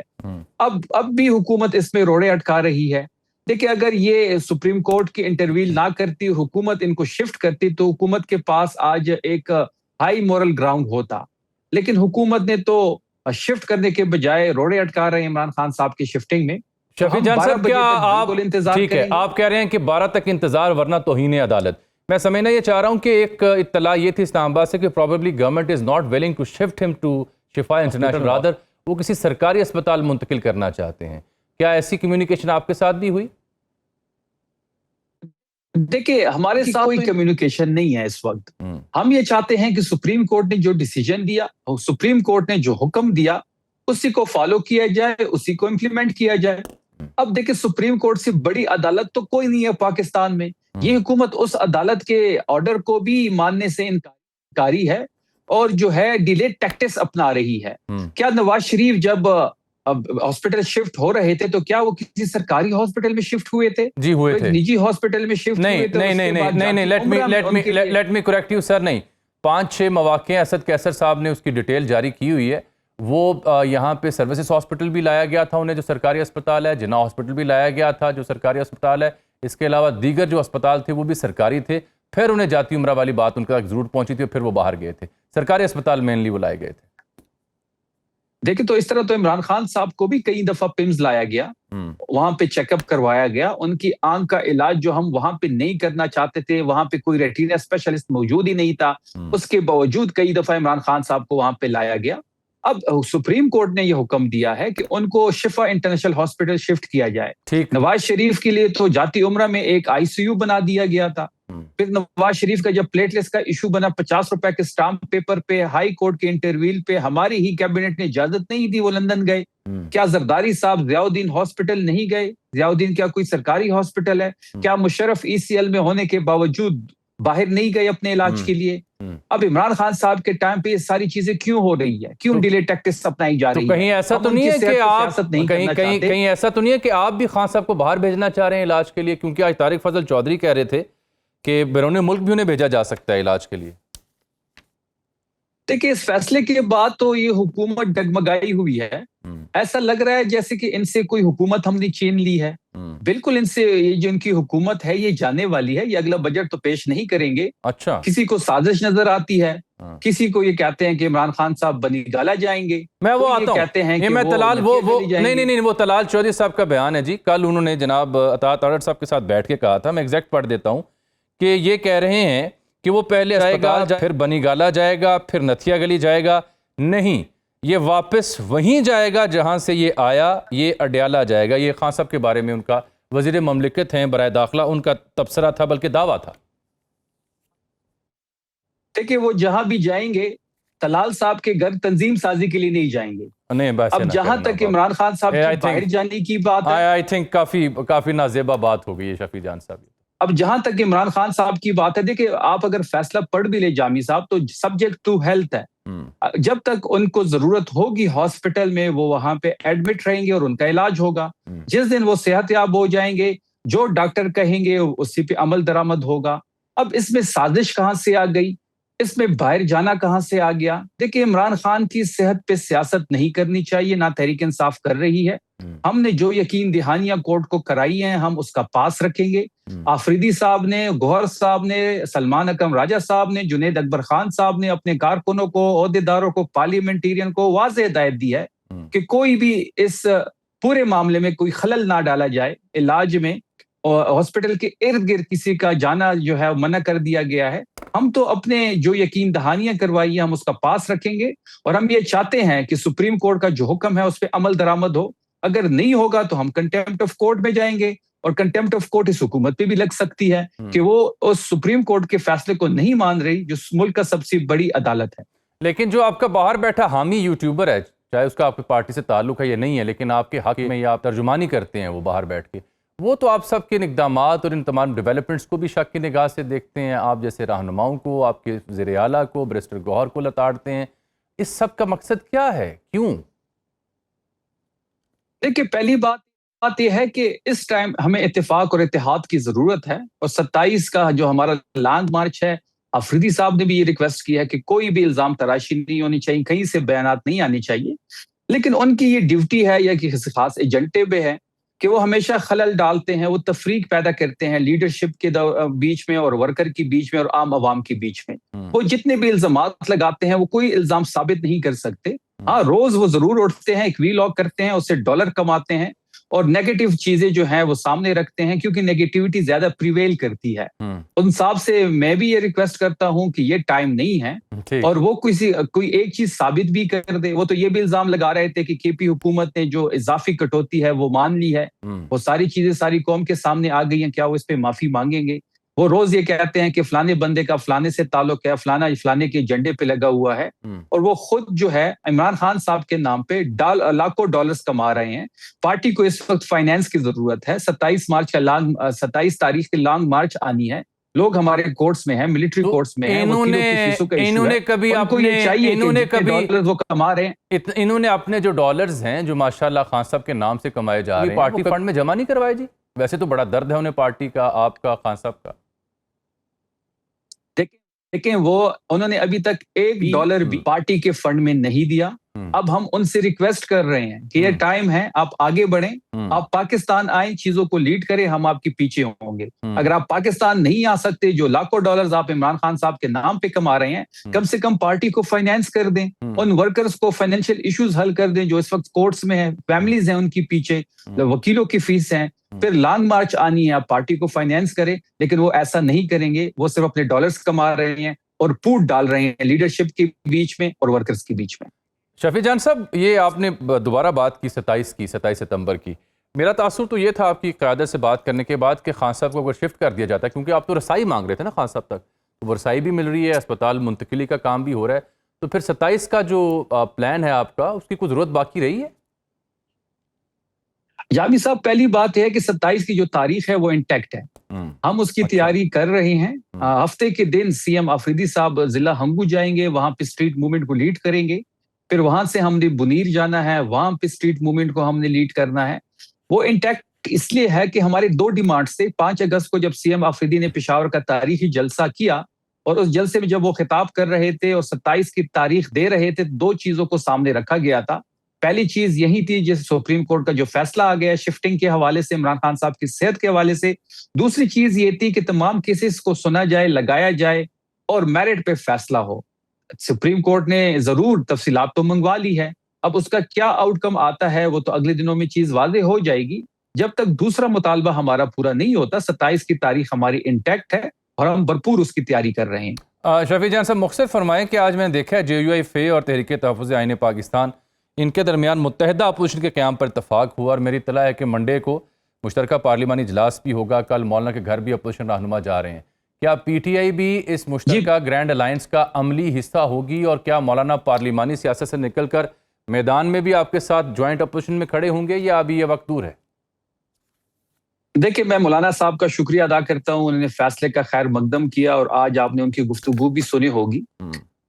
اب بھی حکومت اس میں روڑے اٹکا رہی ہے. دیکھیں، اگر یہ سپریم کورٹ کی انٹرویل نہ کرتی، حکومت ان کو شفٹ کرتی، تو حکومت کے پاس آج ایک ہائی مورل گراؤنڈ ہوتا. لیکن حکومت نے تو شفٹ کرنے کے بجائے روڑے اٹکا رہے ہیں عمران خان صاحب کی شفٹنگ میں. شفیع جان صاحب، کیا آپ ٹھیک ہے آپ کہہ رہے ہیں کہ 12 تک انتظار ورنہ توہین عدالت؟ میں سمجھنا یہ چاہ رہا ہوں کہ ایک اطلاع یہ تھی اسلام آباد سے کہ probably government is not willing to shift him to Shifa International, rather وہ کسی سرکاری اسپتال منتقل کرنا چاہتے ہیں. کیا ایسی کمیونیکیشن آپ کے ساتھ بھی ہوئی؟ دیکھیں، ہمارے ساتھ کوئی کمیونیکیشن نہیں ہے اس وقت. ہم یہ چاہتے ہیں کہ سپریم کورٹ نے جو ڈیسیجن دیا، سپریم کورٹ نے جو حکم دیا، اسی کو فالو کیا جائے، اسی کو امپلیمنٹ کیا جائے. اب دیکھیں سپریم کورٹ سے بڑی عدالت تو کوئی نہیں ہے پاکستان میں. یہ حکومت اس عدالت کے آرڈر کو بھی ماننے سے انکاری ہے اور جو ہے ڈیلے ٹیکٹس اپنا رہی ہے. کیا نواز شریف جب ہاسپٹل شفٹ ہو رہے تھے تو کیا وہ کسی سرکاری ہاسپٹل میں شفٹ ہوئے تھے؟ جی ہوئے تھے. نجی ہاسپٹل میں شفٹ ہوئے تھے. نہیں let me correct you sir. نہیں 5-6 مواقع اسد کیسر صاحب نے اس کی ڈیٹیل جاری کی ہوئی ہے. وہ یہاں پہ سروسز ہاسپٹل بھی لایا گیا تھا انہیں جو سرکاری اسپتال ہے, جناح ہاسپٹل بھی لایا گیا تھا جو سرکاری اسپتال ہے. اس کے علاوہ دیگر جو اسپتال تھے وہ بھی سرکاری تھے. پھر انہیں جاتی عمرہ والی بات ان کا ضرور پہنچی تھی اور پھر وہ باہر گئے تھے. سرکاری اسپتال مینلی وہ لائے گئے تھے. دیکھیں تو اس طرح تو عمران خان صاحب کو بھی کئی دفعہ پمز لایا گیا, وہاں پہ چیک اپ کروایا گیا. ان کی آنکھ کا علاج جو ہم وہاں پہ نہیں کرنا چاہتے تھے, وہاں پہ کوئی ریٹینا اسپیشلسٹ موجود ہی نہیں تھا, اس کے باوجود کئی دفعہ عمران خان صاحب کو وہاں پہ لایا گیا. اب سپریم کورٹ نے یہ حکم دیا ہے کہ ان کو شفا انٹرنیشنل ہاسپٹل شفٹ کیا جائے. نواز شریف کے لیے تو جاتی عمرہ میں ایک ICU بنا دیا گیا تھا. پھر نواز شریف کا جب پلیٹلیٹس کا ایشو بنا 50 روپے کے سٹامپ پیپر پہ ہائی کورٹ کے انٹرویل پہ ہماری ہی کیبنٹ نے اجازت نہیں دی, وہ لندن گئے. کیا زرداری صاحب ضیاء الدین ہاسپٹل نہیں گئے؟ ضیاء الدین کیا کوئی سرکاری ہاسپٹل ہے؟ کیا مشرف ECL میں ہونے کے باوجود باہر نہیں گئے اپنے علاج کے لیے؟ اب عمران خان صاحب کے ٹائم پہ یہ ساری چیزیں کیوں ہو رہی ہے, کیوں ڈیلے ٹیکٹس اپنائی جا رہی ہے؟ کہیں ایسا تو نہیں ہے کہ آپ کہیں ایسا تو نہیں ہے کہ آپ بھی خان صاحب کو باہر بھیجنا چاہ رہے ہیں علاج کے لیے؟ کیونکہ آج طارق فضل چودھری کہہ رہے تھے کہ بیرون ملک بھی انہیں بھیجا جا سکتا ہے علاج کے لیے. دیکھیں اس فیصلے کے بعد تو یہ حکومت ڈگمگائی ہوئی ہے. ایسا لگ رہا ہے جیسے کہ ان سے کوئی حکومت ہم نے چھین لی ہے. بالکل ان سے یہ جو ان کی حکومت ہے یہ جانے والی ہے. یہ اگلا بجٹ تو پیش نہیں کریں گے. اچھا, کسی کو سازش نظر آتی ہے, کسی کو یہ کہتے ہیں کہ عمران خان صاحب بنی گالا جائیں گے. میں وہ آتا ہوں, کہتے ہیں کہ میں طلال نہیں وہ طلال چودھری صاحب کا بیان ہے جی. کل انہوں نے جناب اطاعت اڈر صاحب کے ساتھ بیٹھ کے کہا تھا, میں ایگزیکٹ پڑھ دیتا ہوں, کہ یہ کہہ رہے ہیں کہ وہ پہلے جائے گا, پھر بنی گالا جائے گا, پھر نتھیا گلی جائے گا. نہیں, یہ واپس وہیں جائے گا جہاں سے یہ آیا, یہ اڈیالہ جائے گا. یہ خان صاحب کے بارے میں ان کا وزیر مملکت ہیں برائے داخلہ, ان کا تبصرہ تھا بلکہ دعویٰ تھا. دیکھیں وہ جہاں بھی جائیں گے طلال صاحب کے گھر تنظیم سازی کے لیے نہیں جائیں گے. اب جہاں تک عمران خان صاحب کی باہر جانے کی بات ہے, آئی تھنک کافی نازیبہ بات ہو گئی ہے شفیع جان صاحب. اب جہاں تک عمران خان صاحب کی بات ہے, دیکھیں آپ اگر فیصلہ پڑھ بھی لے جامی صاحب تو سبجیکٹ ٹو ہیلتھ ہے. جب تک ان کو ضرورت ہوگی ہاسپٹل میں وہ وہاں پہ ایڈمٹ رہیں گے اور ان کا علاج ہوگا. جس دن وہ صحت یاب ہو جائیں گے, جو ڈاکٹر کہیں گے اسی پہ عمل درآمد ہوگا. اب اس میں سازش کہاں سے آ گئی, اس میں باہر جانا کہاں سے آ گیا؟ دیکھیں عمران خان کی صحت پہ سیاست نہیں کرنی چاہیے, نہ تحریک انصاف کر رہی ہے. ہم نے جو یقین دہانیاں کورٹ کو کرائی ہیں ہم اس کا پاس رکھیں گے. آفریدی صاحب نے, گوہر صاحب نے, سلمان اکرم راجہ صاحب نے, جنید اکبر خان صاحب نے اپنے کارکنوں کو, عہدیداروں کو, پارلیمنٹیرین کو واضح ہدایت دی ہے کہ کوئی بھی اس پورے معاملے میں کوئی خلل نہ ڈالا جائے. علاج میں ہاسپٹل کے ارد گرد کسی کا جانا جو ہے منع کر دیا گیا ہے. ہم تو اپنے جو یقین دہانیاں کروائی ہیں ہم اس کا پاس رکھیں گے, اور ہم یہ چاہتے ہیں کہ سپریم کورٹ کا جو حکم ہے اس پہ عمل درآمد ہو. اگر نہیں ہوگا تو ہم کنٹیمپٹ آف کورٹ میں جائیں گے, اور کنٹیمپٹ آف کورٹ اس حکومت پہ بھی لگ سکتی ہے کہ وہ اس سپریم کورٹ کے فیصلے کو نہیں مان رہی جو ملک کا سب سے بڑی عدالت ہے. لیکن جو آپ کا باہر بیٹھا حامی یوٹیوبر ہے, چاہے اس کا آپ کی پارٹی سے تعلق ہے یا نہیں ہے, لیکن آپ کے حق میں یا آپ ترجمانی کرتے ہیں وہ باہر بیٹھ کے, وہ تو آپ سب کے اقدامات اور ان تمام ڈیولپمنٹس کو بھی شک کی نگاہ سے دیکھتے ہیں. آپ جیسے رہنماؤں کو, آپ کے وزیر اعلیٰ کو, بیرسٹر گوہر کو لتاڑتے ہیں. اس سب کا مقصد کیا ہے, کیوں؟ دیکھیں پہلی بات یہ ہے کہ اس ٹائم ہمیں اتفاق اور اتحاد کی ضرورت ہے, اور 27 کا جو ہمارا لانگ مارچ ہے, آفریدی صاحب نے بھی یہ ریکویسٹ کی ہے کہ کوئی بھی الزام تراشی نہیں ہونی چاہیے, کہیں سے بیانات نہیں آنے چاہیے. لیکن ان کی یہ ڈیوٹی ہے یا کسی خاص ایجنڈے پہ ہے کہ وہ ہمیشہ خلل ڈالتے ہیں, وہ تفریق پیدا کرتے ہیں لیڈرشپ کے بیچ میں اور ورکر کے بیچ میں اور عام عوام کے بیچ میں. وہ جتنے بھی الزامات لگاتے ہیں وہ کوئی الزام ثابت نہیں کر سکتے. ہاں روز وہ ضرور اٹھتے ہیں, ایک وی لاگ کرتے ہیں, اس سے ڈالر کماتے ہیں اور نیگیٹو چیزیں جو ہیں وہ سامنے رکھتے ہیں, کیونکہ نیگیٹیوٹی زیادہ پریویل کرتی ہے. ان صاحب سے میں بھی یہ ریکویسٹ کرتا ہوں کہ یہ ٹائم نہیں ہے اور وہ کوئی ایک چیز ثابت بھی کر دے. وہ تو یہ بھی الزام لگا رہے تھے کہ کے پی حکومت نے جو اضافی کٹوتی ہے وہ مان لی ہے, وہ ساری چیزیں ساری قوم کے سامنے آ گئی ہیں, کیا وہ اس پہ معافی مانگیں گے؟ وہ روز یہ کہتے ہیں کہ فلانے بندے کا فلانے سے تعلق ہے، فلانا فلانے کے ایجنڈے پہ لگا ہوا ہے، اور وہ خود جو ہے عمران خان صاحب کے نام پہ لاکھوں ڈالرز کما رہے ہیں. پارٹی کو اس وقت فائنینس کی ضرورت ہے. 27 تاریخ کی لانگ مارچ آنی ہے. لوگ ہمارے کورٹس میں ہیں، ملٹری کورٹس میں ہیں، وکیلوں کی فیسوں کا ایشو ہے. ان کو یہ چاہیے کہ ڈالرز وہ کما رہے ہیں. انہوں نے اپنے جو ڈالرز ہیں جو ماشاءاللہ خان صاحب کے نام سے کمائے جا رہے ہیں پارٹی فنڈ میں جمع نہیں کروائے جی؟ ویسے تو بڑا درد ہے انہیں پارٹی کا، آپ کا، خان صاحب کا. دیکھیں وہ انہوں نے ابھی تک $1 بھی پارٹی کے فنڈ میں نہیں دیا. اب ہم ان سے ریکویسٹ کر رہے ہیں کہ یہ ٹائم ہے، آپ آگے بڑھیں، آپ پاکستان آئیں، چیزوں کو لیڈ کریں، ہم آپ کے پیچھے ہوں گے. اگر آپ پاکستان نہیں آ سکتے، جو لاکھوں ڈالرز آپ عمران خان صاحب کے نام پہ کما رہے ہیں، کم سے کم پارٹی کو فائنینس کر دیں، ان ورکرز کو فائنینشیل ایشوز حل کر دیں جو اس وقت کورٹس میں ہیں، فیملیز ہیں ان کی پیچھے، وکیلوں کی فیس ہیں. پھر لانگ مارچ آنی ہے، آپ پارٹی کو فائنینس کریں. لیکن وہ ایسا نہیں کریں گے، وہ صرف اپنے ڈالرز کما رہے ہیں اور پوٹ ڈال رہے ہیں لیڈرشپ کے بیچ میں اور ورکرز کے بیچ میں. شفیع جان صاحب، یہ آپ نے دوبارہ بات کی 27 ستمبر کی. میرا تاثر تو یہ تھا آپ کی قیادت سے بات کرنے کے بعد کہ خان صاحب کو اگر شفٹ کر دیا جاتا ہے، کیونکہ آپ تو رسائی مانگ رہے تھے نا خان صاحب تک، تو رسائی بھی مل رہی ہے، اسپتال منتقلی کا کام بھی ہو رہا ہے، تو پھر 27 کا جو پلان ہے آپ کا، اس کی کوئی ضرورت باقی رہی ہے؟ جامی صاحب، پہلی بات ہے کہ 27 کی جو تاریخ ہے وہ انٹیکٹ ہے. ہم اس کی تیاری کر رہے ہیں. ہفتے کے دن سی ایم آفریدی صاحب ضلع ہنگو جائیں گے، وہاں پہ اسٹریٹ موومنٹ کو لیڈ کریں گے. پھر وہاں سے ہم نے بنیر جانا ہے، وہاں پہ اسٹریٹ موومنٹ کو ہم نے لیڈ کرنا ہے. وہ انٹیکٹ اس لیے ہے کہ ہماری 2 ڈیمانڈ سے 5 اگست کو جب سی ایم آفریدی نے پشاور کا تاریخی جلسہ کیا، اور اس جلسے میں جب وہ خطاب کر رہے تھے اور 27 کی تاریخ دے رہے تھے، 2 چیزوں کو سامنے رکھا گیا تھا. پہلی چیز یہی تھی جس سپریم کورٹ کا جو فیصلہ آ گیا شفٹنگ کے حوالے سے، عمران خان صاحب کی صحت کے حوالے سے. دوسری چیز یہ تھی کہ تمام کیسز کو سنا جائے، لگایا جائے اور میرٹ پہ فیصلہ ہو. سپریم کورٹ نے ضرور تفصیلات تو منگوا لی ہے، اب اس کا کیا آؤٹ کم آتا ہے وہ تو اگلے دنوں میں چیز واضح ہو جائے گی. جب تک دوسرا مطالبہ ہمارا پورا نہیں ہوتا، 27 کی تاریخ ہماری انٹیکٹ ہے اور ہم بھرپور اس کی تیاری کر رہے ہیں. شفیع جان صاحب، مختصر فرمائیں کہ آج میں نے دیکھا ہے JUI اور تحریک تحفظ آئین پاکستان، ان کے درمیان متحدہ اپوزیشن کے قیام پر اتفاق ہوا، اور میری اطلاع ہے کہ منڈے کو مشترکہ پارلیمانی اجلاس بھی ہوگا. کل مولانا کے گھر بھی اپوزیشن رہنما جا رہے ہیں. کیا PTI بھی اس مشترکہ گرینڈ الائنس کا عملی حصہ ہوگی، اور کیا مولانا پارلیمانی سیاست سے نکل کر میدان میں بھی آپ کے ساتھ جوائنٹ اپوزیشن میں کھڑے ہوں گے، یا ابھی یہ وقت دور ہے؟ دیکھیں، میں مولانا صاحب کا شکریہ ادا کرتا ہوں، انہوں نے فیصلے کا خیر مقدم کیا اور آج آپ نے ان کی گفتگو بھی سنی ہوگی.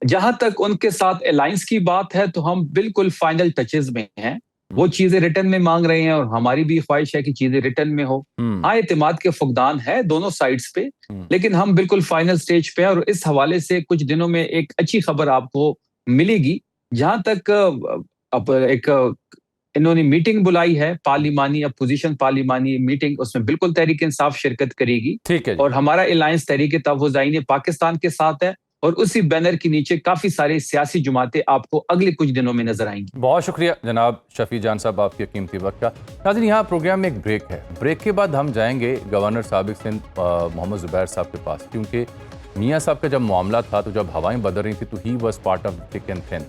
جہاں تک ان کے ساتھ الائنس کی بات ہے تو ہم بالکل فائنل ٹچز میں ہیں. وہ چیزیں ریٹن میں مانگ رہے ہیں اور ہماری بھی خواہش ہے کہ چیزیں ریٹن میں ہو. ہاں، اعتماد کے فقدان ہے دونوں سائڈز پہ، لیکن ہم بالکل فائنل سٹیج پہ ہیں، اور اس حوالے سے کچھ دنوں میں ایک اچھی خبر آپ کو ملے گی. جہاں تک ایک انہوں نے میٹنگ بلائی ہے، پارلیمانی اپوزیشن پارلیمانی میٹنگ، اس میں بالکل تحریک انصاف شرکت کرے گی. اور ہمارا الائنس تحریک تحفظ آئین پاکستان کے ساتھ ہے، اور اسی بینر کے نیچے کافی سارے سیاسی جماعتیں آپ کو اگلے کچھ دنوں میں نظر آئیں گی. بہت شکریہ جناب شفیع جان صاحب آپ کے قیمتی وقت کا. ناظرین، یہاں پروگرام میں ایک بریک ہے. بریک کے بعد ہم جائیں گے گورنر سابق سندھ محمد زبیر صاحب کے پاس، کیونکہ میاں صاحب کا جب معاملہ تھا تو جب ہوائیں بدل رہی تھی تو he was part of thick and thin.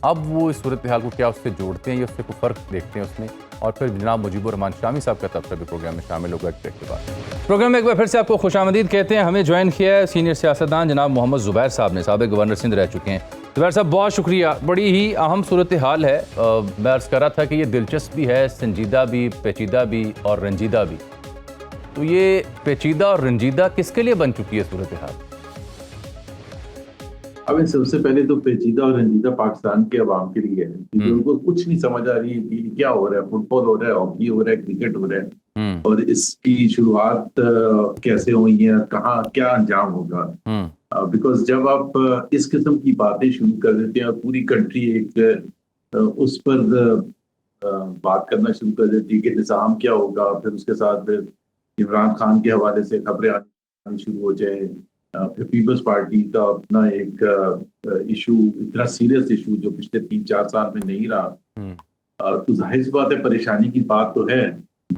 اب وہ اس صورتحال کو کیا اس سے جوڑتے ہیں یا اس سے کوئی فرق دیکھتے ہیں اس میں، اور پھر جناب مجیب الرحمان شامی صاحب کا تبصرہ بھی پروگرام میں شامل ہوگا. بریک کے بعد پروگرام میں ایک بار پھر سے آپ کو خوش آمدید کہتے ہیں. ہمیں جوائن کیا ہے سینئر سیاستدان جناب محمد زبیر صاحب نے، سابق گورنر سندھ رہ چکے ہیں. زبیر صاحب، بہت شکریہ. بڑی ہی اہم صورتحال ہے. میں عرض کر رہا تھا کہ یہ دلچسپ بھی ہے، سنجیدہ بھی، پیچیدہ بھی اور رنجیدہ بھی. تو یہ پیچیدہ اور رنجیدہ کس کے لیے بن چکی ہے صورتحال؟ اب سب سے پہلے تو پیچیدہ اور رنجیدہ پاکستان کے عوام کے لیے ہے، کیونکہ ان کو کچھ نہیں سمجھ آ رہی کہ کیا ہو رہا ہے. فٹ بال ہو رہا ہے، ہاکی ہو رہا ہے، کرکٹ ہو رہا ہے، اور اس کی شروعات کیسے ہوئی ہیں، کہاں کیا انجام ہوگا. بیکاز جب آپ اس قسم کی باتیں شروع کر دیتے ہیں اور پوری کنٹری ایک اس پر بات کرنا شروع کر دیتی ہے کہ نظام کیا ہوگا، پھر اس کے ساتھ عمران خان کے حوالے سے خبریں آنی شروع ہو جائیں، پھر پیپلز پارٹی کا اپنا ایک ایشو، اتنا سیریس ایشو جو پچھلے 3-4 سال میں نہیں رہا، تو ظاہر سی بات ہے پریشانی کی بات تو ہے.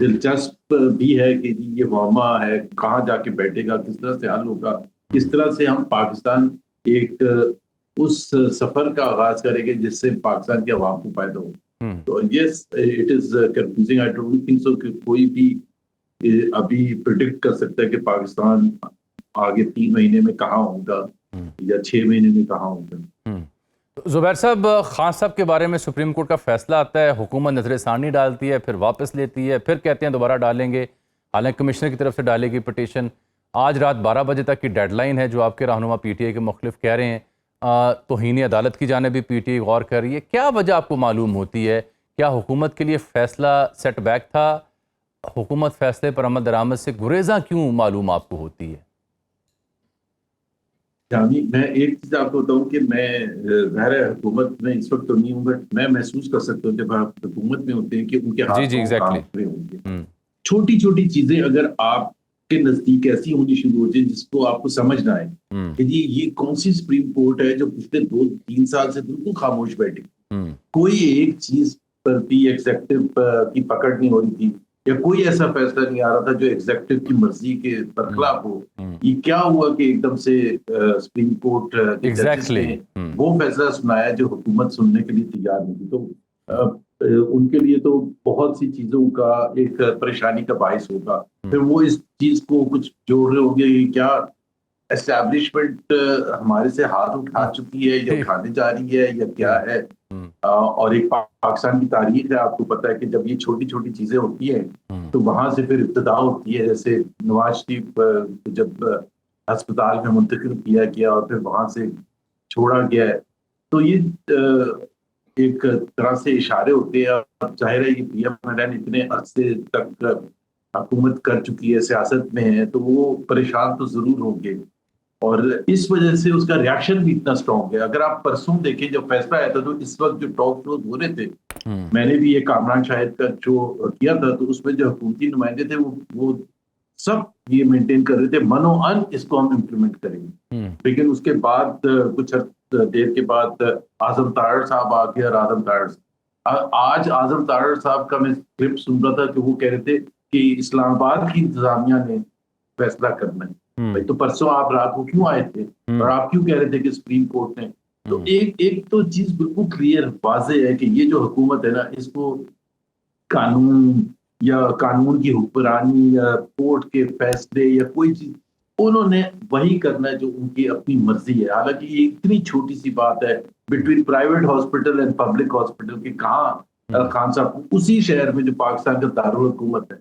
دلچسپ بھی ہے کہ یہ معاملہ ہے، کہاں جا کے بیٹھے گا، کس طرح سے حل ہوگا، کس طرح سے ہم پاکستان ایک اس سفر کا آغاز کریں گے جس سے پاکستان کے عوام کو فائدہ ہو. تو yes, it is confusing. I don't think so کہ کوئی بھی ابھی پریڈکٹ کر سکتا ہے کہ پاکستان آگے 3 مہینے میں کہاں ہوگا یا 6 مہینے میں کہاں ہوگا. زبیر صاحب، خان صاحب کے بارے میں سپریم کورٹ کا فیصلہ آتا ہے، حکومت نظر ثانی ڈالتی ہے، پھر واپس لیتی ہے، پھر کہتے ہیں دوبارہ ڈالیں گے، حالانکہ کمشنر کی طرف سے ڈالے گی پٹیشن. آج رات 12 بجے تک کی ڈیڈ لائن ہے جو آپ کے رہنما پی ٹی آئی کے مختلف کہہ رہے ہیں. توہین عدالت کی جانب بھی پی ٹی آئی غور کر رہی ہے. کیا وجہ آپ کو معلوم ہوتی ہے؟ کیا حکومت کے لیے فیصلہ سیٹ بیک تھا؟ حکومت فیصلے پر عمل درآمد سے گریزاں کیوں معلوم آپ کو ہوتی ہے؟ میں ایک چیز آپ کو بتاؤں کہ میں ظاہر حکومت میں اس وقت تو نہیں ہوں، بٹ میں محسوس کر سکتا ہوں جب آپ حکومت میں ہوتے ہیں کہ ان کے ہاتھ جی کام exactly. کر رہے ہوں گے. چھوٹی چھوٹی چیزیں اگر آپ کے نزدیک ایسی ہونی شروع ہو جائیں جس کو آپ کو سمجھ نہ آئے کہ جی یہ کون سی سپریم کورٹ ہے جو پچھلے 2-3 سال سے بالکل خاموش بیٹھی، کوئی ایک چیز پر بھی ایگزیکٹو کی پکڑ نہیں ہو رہی تھی یا کوئی ایسا فیصلہ نہیں آ رہا تھا جو ایگزیکٹو کی مرضی کے برخلاف ہو. یہ کیا ہوا کہ ایک دم سے سپریم کورٹ کے ججز نے وہ فیصلہ سنایا جو حکومت سننے کے لیے تیار نہیں تھی. تو ان کے لیے تو بہت سی چیزوں کا ایک پریشانی کا باعث ہوگا. پھر وہ اس چیز کو کچھ جوڑ رہے ہوں گے یہ کیا اسٹیبلشمنٹ ہمارے سے ہاتھ اٹھا چکی ہے یا اٹھانے جا رہی ہے یا کیا ہے. اور ایک پاکستان کی تاریخ ہے، آپ کو پتا ہے کہ جب یہ چھوٹی چھوٹی چیزیں ہوتی ہیں تو وہاں سے پھر ابتدا ہوتی ہے. جیسے نواز شریف جب ہسپتال میں منتقل کیا گیا اور پھر وہاں سے چھوڑا گیا ہے تو یہ ایک طرح سے اشارے ہوتے ہیں. اب ظاہر ہے یہ پی ایم ایل این اتنے عرصے تک حکومت کر چکی ہے، سیاست میں ہے، تو وہ پریشان تو ضرور ہوں گے اور اس وجہ سے اس کا ریاکشن بھی اتنا اسٹرانگ ہے. اگر آپ پرسوں دیکھیں جب فیصلہ آیا تھا تو اس وقت جو ٹاک شوز ہو رہے تھے، میں نے بھی یہ کامران شاہد کا شو کیا تھا، تو اس میں جو حکومتی نمائندے تھے وہ سب یہ مینٹین کر رہے تھے من و ان اس کو ہم امپلیمنٹ کریں گے. لیکن اس کے بعد کچھ دیر کے بعد اعظم طاہر صاحب آ گیا. اور آج اعظم طاہر صاحب کا میں کلپ سن رہا تھا کہ وہ کہہ رہے تھے کہ اسلام آباد کی انتظامیہ نے فیصلہ کرنا ہے. بھائی تو پرسوں آپ رات کو کیوں آئے تھے اور آپ کیوں کہہ رہے تھے کہ سپریم کورٹ نے؟ تو ایک تو چیز بالکل کلیئر واضح ہے کہ یہ جو حکومت ہے نا، اس کو قانون یا قانون کی حکمرانی یا کورٹ کے فیصلے یا کوئی چیز انہوں نے وہی کرنا ہے جو ان کی اپنی مرضی ہے. حالانکہ یہ اتنی چھوٹی سی بات ہے between private hospital and public hospital کہ کہاں خان صاحب اسی شہر میں جو پاکستان کا دارالحکومت ہے،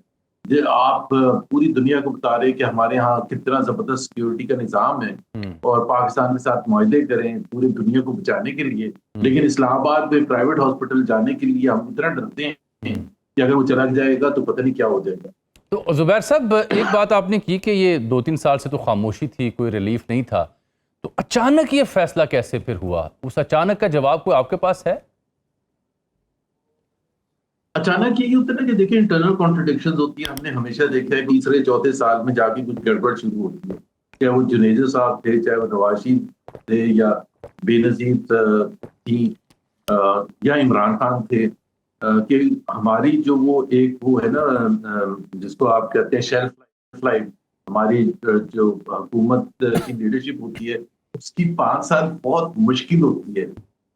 جو آپ پوری دنیا کو بتا رہے کہ ہمارے ہاں کتنا زبردست سیکیورٹی کا نظام ہے اور پاکستان کے ساتھ معاہدے کریں پوری دنیا کو بچانے کے لیے، لیکن اسلام آباد میں پرائیویٹ ہاسپٹل جانے کے لیے ہم اتنا ڈرتے ہیں کہ اگر وہ چلا جائے گا تو پتہ نہیں کیا ہو جائے گا. تو زبیر صاحب، ایک بات آپ نے کی کہ یہ 2-3 سال سے تو خاموشی تھی، کوئی ریلیف نہیں تھا، تو اچانک یہ فیصلہ کیسے پھر ہوا؟ اس اچانک کا جواب کوئی آپ کے پاس ہے؟ اچانک یہ ہوتا ہے نا کہ دیکھیں انٹرنل کانٹرڈکشنز ہوتی ہیں. ہم نے ہمیشہ دیکھا ہے کہ تیسرے چوتھے سال میں جا کے کچھ گڑبڑ شروع ہوتی ہے، چاہے وہ جنیجہ صاحب تھے، چاہے وہ نواز شریف تھے یا بے نظیر تھی یا عمران خان تھے. کہ ہماری جو وہ ایک وہ ہے نا جس کو آپ کہتے ہیں شیلف لائف، ہماری جو حکومت کی لیڈرشپ ہوتی ہے اس کی 5 سال بہت مشکل ہوتی ہے.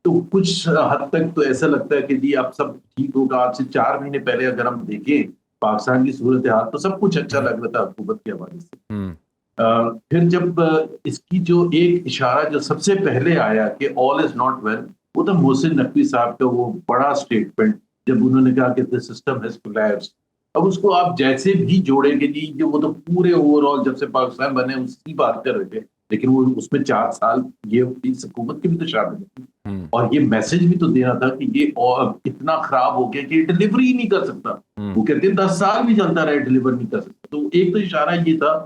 تو کچھ حد تک تو ایسا لگتا ہے کہ جی اب سب ٹھیک ہوگا. آپ سے 4 مہینے پہلے اگر ہم دیکھیں پاکستان کی صورتحال تو سب کچھ اچھا لگ رہا تھا حکومت کے حوالے سے. پھر جب اس کی جو ایک اشارہ جو سب سے پہلے آیا کہ آل از ناٹ ویل، وہ تھا محسن نقوی صاحب کا وہ بڑا اسٹیٹمنٹ جب انہوں نے کہا کہ the system has collapsed. اب اس کو آپ جیسے بھی جوڑیں گے جی جو وہ تو پورے اوور آل جب سے پاکستان بنے اس کی بات کر رہے تھے، لیکن وہ اس میں 4 سال یہ حکومت کی بھی تو شامل تھی اور یہ میسج بھی تو دینا تھا کہ یہ اتنا خراب ہو گیا کہ یہ ڈلیوری ہی نہیں کر سکتا. وہ کہتے ہیں 10 سال بھی چلتا رہے ڈلیور نہیں کر سکتا. تو ایک تو اشارہ یہ تھا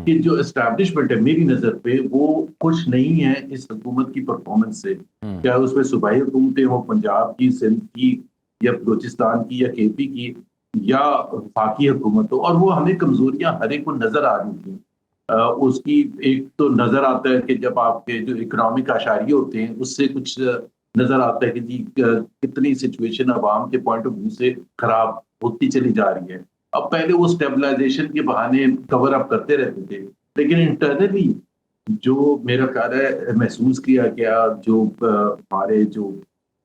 کہ جو اسٹیبلشمنٹ ہے میری نظر پہ وہ خوش نہیں ہے اس حکومت کی پرفارمنس سے، کیا اس میں صوبائی حکومتیں ہوں، پنجاب کی، سندھ کی یا بلوچستان کی یا کے پی کی یا وفاقی حکومت ہو. اور وہ ہمیں کمزوریاں ہر ایک کو نظر آ رہی تھیں. اس کی ایک تو نظر آتا ہے کہ جب آپ کے جو اکنامک اشاریے ہوتے ہیں اس سے کچھ نظر آتا ہے کہ جی کتنی سچویشن عوام کے پوائنٹ آف ویو سے خراب ہوتی چلی جا رہی ہے. اب پہلے وہ اسٹیبلائزیشن کے بہانے کور اپ کرتے رہتے تھے، لیکن انٹرنلی جو میرا خیال ہے محسوس کیا گیا، جو ہمارے جو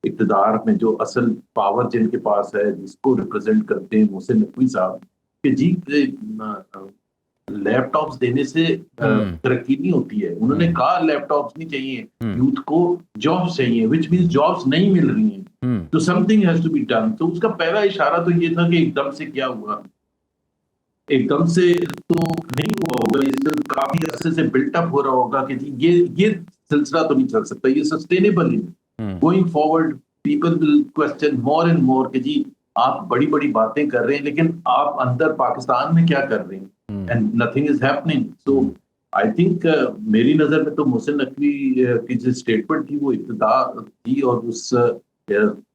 اقتدار میں جو اصل پاور جن کے پاس ہے جس کو ریپرزینٹ کرتے ہیں محسن نقوی صاحب، کہ جی لیپ ٹاپس دینے سے ترقی نہیں ہوتی ہے. انہوں نے کہا لیپ ٹاپس نہیں چاہیے یوتھ کو, جابس چاہیے, وچ مینس جابس نہیں مل رہی ہیں, تو something has to be done. تو اس کا پہلا اشارہ تو یہ تھا کہ ایک دم سے کیا ہوا, ایک دم سے تو نہیں ہوا ہوگا, اس کافی عرصے سے بلٹ اپ ہو رہا ہوگا کہ جی یہ سلسلہ تو نہیں چل سکتا, یہ سسٹینیبل ہے. Going forward people will question more and more کہ جی آپ بڑی بڑی باتیں کر رہے ہیں لیکن آپ اندر پاکستان میں کیا کر رہے ہیں, and nothing is happening. So I think میری نظر میں تو محسن نقوی کی جو اسٹیٹمنٹ تھی وہ ابتدا تھی, اور اس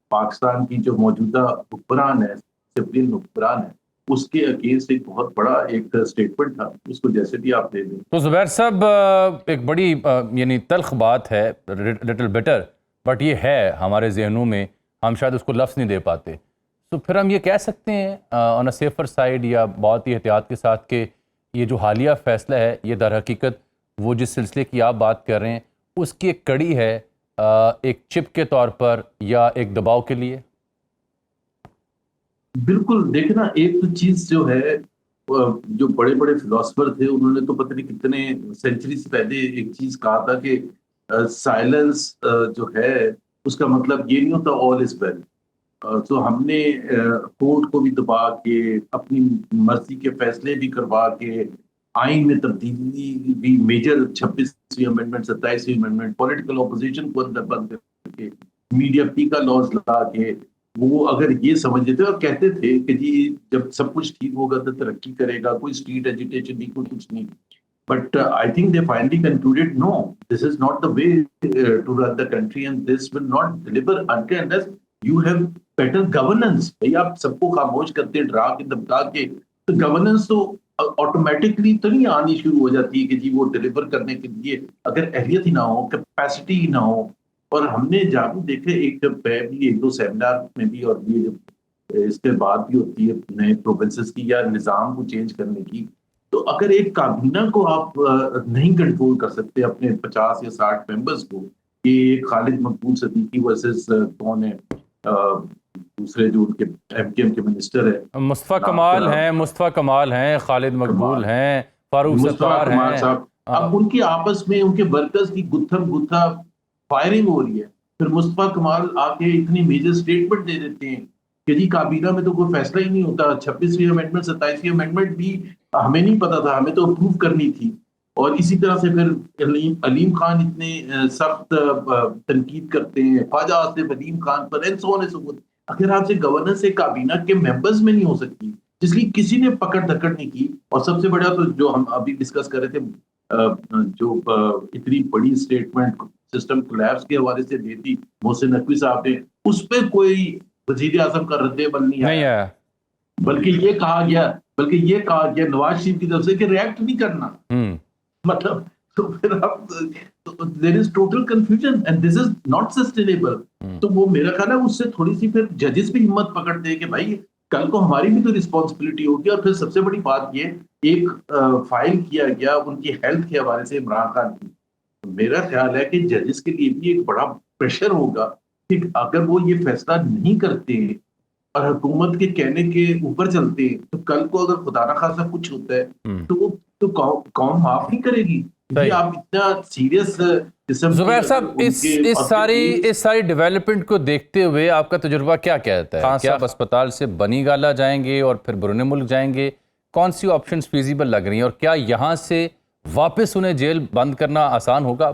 پاکستان کی جو موجودہ حکمران ہے, سپریم حکمران ہے, اس کے اگینسٹ ایک بہت بڑا ایک اسٹیٹمنٹ تھا, اس کو جیسے بھی آپ دے دیں. تو زبیر صاحب ایک بڑی یعنی تلخ بات ہے, لٹل بیٹر, بٹ یہ ہے ہمارے ذہنوں میں, ہم شاید اس کو لفظ نہیں دے پاتے. تو پھر ہم یہ کہہ سکتے ہیں آن اے سیفر سائڈ یا بہت ہی احتیاط کے ساتھ کہ یہ جو حالیہ فیصلہ ہے یہ در حقیقت وہ جس سلسلے کی آپ بات کر رہے ہیں اس کی ایک کڑی ہے ایک چپ کے طور پر یا ایک دباؤ کے لیے. بالکل, دیکھنا ایک تو چیز جو ہے, جو بڑے بڑے فلاسفر تھے انہوں نے تو پتہ نہیں کتنے سینچری سے پہلے ایک چیز کہا تھا کہ سائلنس جو ہے اس کا مطلب یہ نہیں ہوتا آل از ویل. تو ہم نے کورٹ کو بھی دبا کے, اپنی مرضی کے فیصلے بھی کروا کے, آئین میں تبدیلی بھی, میجر 26ویں امینڈمنٹ, 27ویں امینڈمنٹ, پولیٹیکل اپوزیشن کو اندر بند کر کے, میڈیا پی کا لاز لا کے, وہ اگر یہ سمجھتے تھے اور کہتے تھے کہ جی جب سب کچھ ٹھیک ہوگا تو ترقی کرے گا, کوئی اسٹریٹ ایجوٹیشن نہیں, کوئی کچھ نہیں. But I think they finally concluded, no, this is not the way to run the country, and this will not deliver until unless you have better governance. بھائی آپ سب کو خاموش کرتے ہیں, ڈرا کے دمکا کے, تو گورننس تو آٹومیٹکلی تو نہیں آنی شروع ہو جاتی ہے کہ جی وہ ڈلیور کرنے کے لیے اگر اہلیت ہی نہ ہو, کیپیسٹی ہی نہ ہو. اور ہم نے جہاں بھی دیکھے, ایک بھی ایک دو سیمینار میں بھی, اور یہ جب اس کے بعد بھی ہوتی ہے نئے پروونسز کی یا نظام کو چینج کرنے کی, تو اگر ایک کابینہ کو آپ نہیں کنٹرول کر سکتے اپنے 50 یا 60 ممبرز کو, یہ خالد مقبول صدیقی ورسز کون ہے دوسرے جو ان کے ایم کیو ایم کے منسٹر ہے, مصطفیٰ کمال ہیں, خالد مقبول ہیں, فاروق ستار ہیں. اب ان کی آپس میں ان کے ورکرز کی گتھم گتھا فائرنگ ہو رہی ہے. پھر مصطفیٰ کمال آ کے اتنی میجر اسٹیٹمنٹ دے دیتے ہیں کہ جی کابینہ میں تو کوئی فیصلہ ہی نہیں ہوتا, 26ویں امینڈمنٹ 27ویں امینڈمنٹ بھی ہمیں نہیں پتا تھا, ہمیں تو اپروو کرنی تھی. اور اسی طرح سے پھر علیم خان اتنے سخت تنقید کرتے ہیں خواجہ آصف علیم خان پر, and so on and so forth. اگر آپ سے گورننس ایک کابینہ کے ممبرز میں نہیں ہو سکتی, جس کی کسی نے پکڑ دھکڑ نہیں کی, اور سب سے بڑا تو جو ہم ابھی ڈسکس کر رہے تھے, جو اتنی بڑی اسٹیٹمنٹ سسٹم کولیپس کے حوالے سے دی تھی محسن نقوی صاحب نے, اس پہ کوئی وزیر اعظم کا رد عمل نہیں آیا, بلکہ یہ کہا گیا نواز شریف کی طرف سے کہ ریئیکٹ نہیں کرنا. مطلب تو پھر اب there is total confusion and this is not sustainable. تو وہ میرا خیال ہے اس سے تھوڑی سی پھر ججز بھی ہمت پکڑتے ہیں کہ بھائی کل کو ہماری بھی تو رسپانسبلٹی ہوگی. اور پھر سب سے بڑی بات یہ, ایک فائل کیا گیا ان کی ہیلتھ کے حوالے سے عمران خان کی. میرا خیال ہے کہ ججز کے لیے بھی ایک بڑا پریشر ہوگا کہ اگر وہ یہ فیصلہ نہیں کرتے اور حکومت کے کہنے کے اوپر چلتے ہیں, تو کل کو اگر خدا نہ خاصا کچھ ہوتا ہے تو وہ تو قوم معاف نہیں کرے گی. آپ اتنا سیریس. زبیر صاحب اس ساری ڈیولپمنٹ کو دیکھتے ہوئے آپ کا تجربہ کیا کہتا ہے؟ کیا اسپتال سے بنی گالا جائیں گے اور پھر بیرون ملک جائیں گے؟ کون سی آپشنز فیزیبل لگ رہی ہیں, اور کیا یہاں سے واپس انہیں جیل بند کرنا آسان ہوگا؟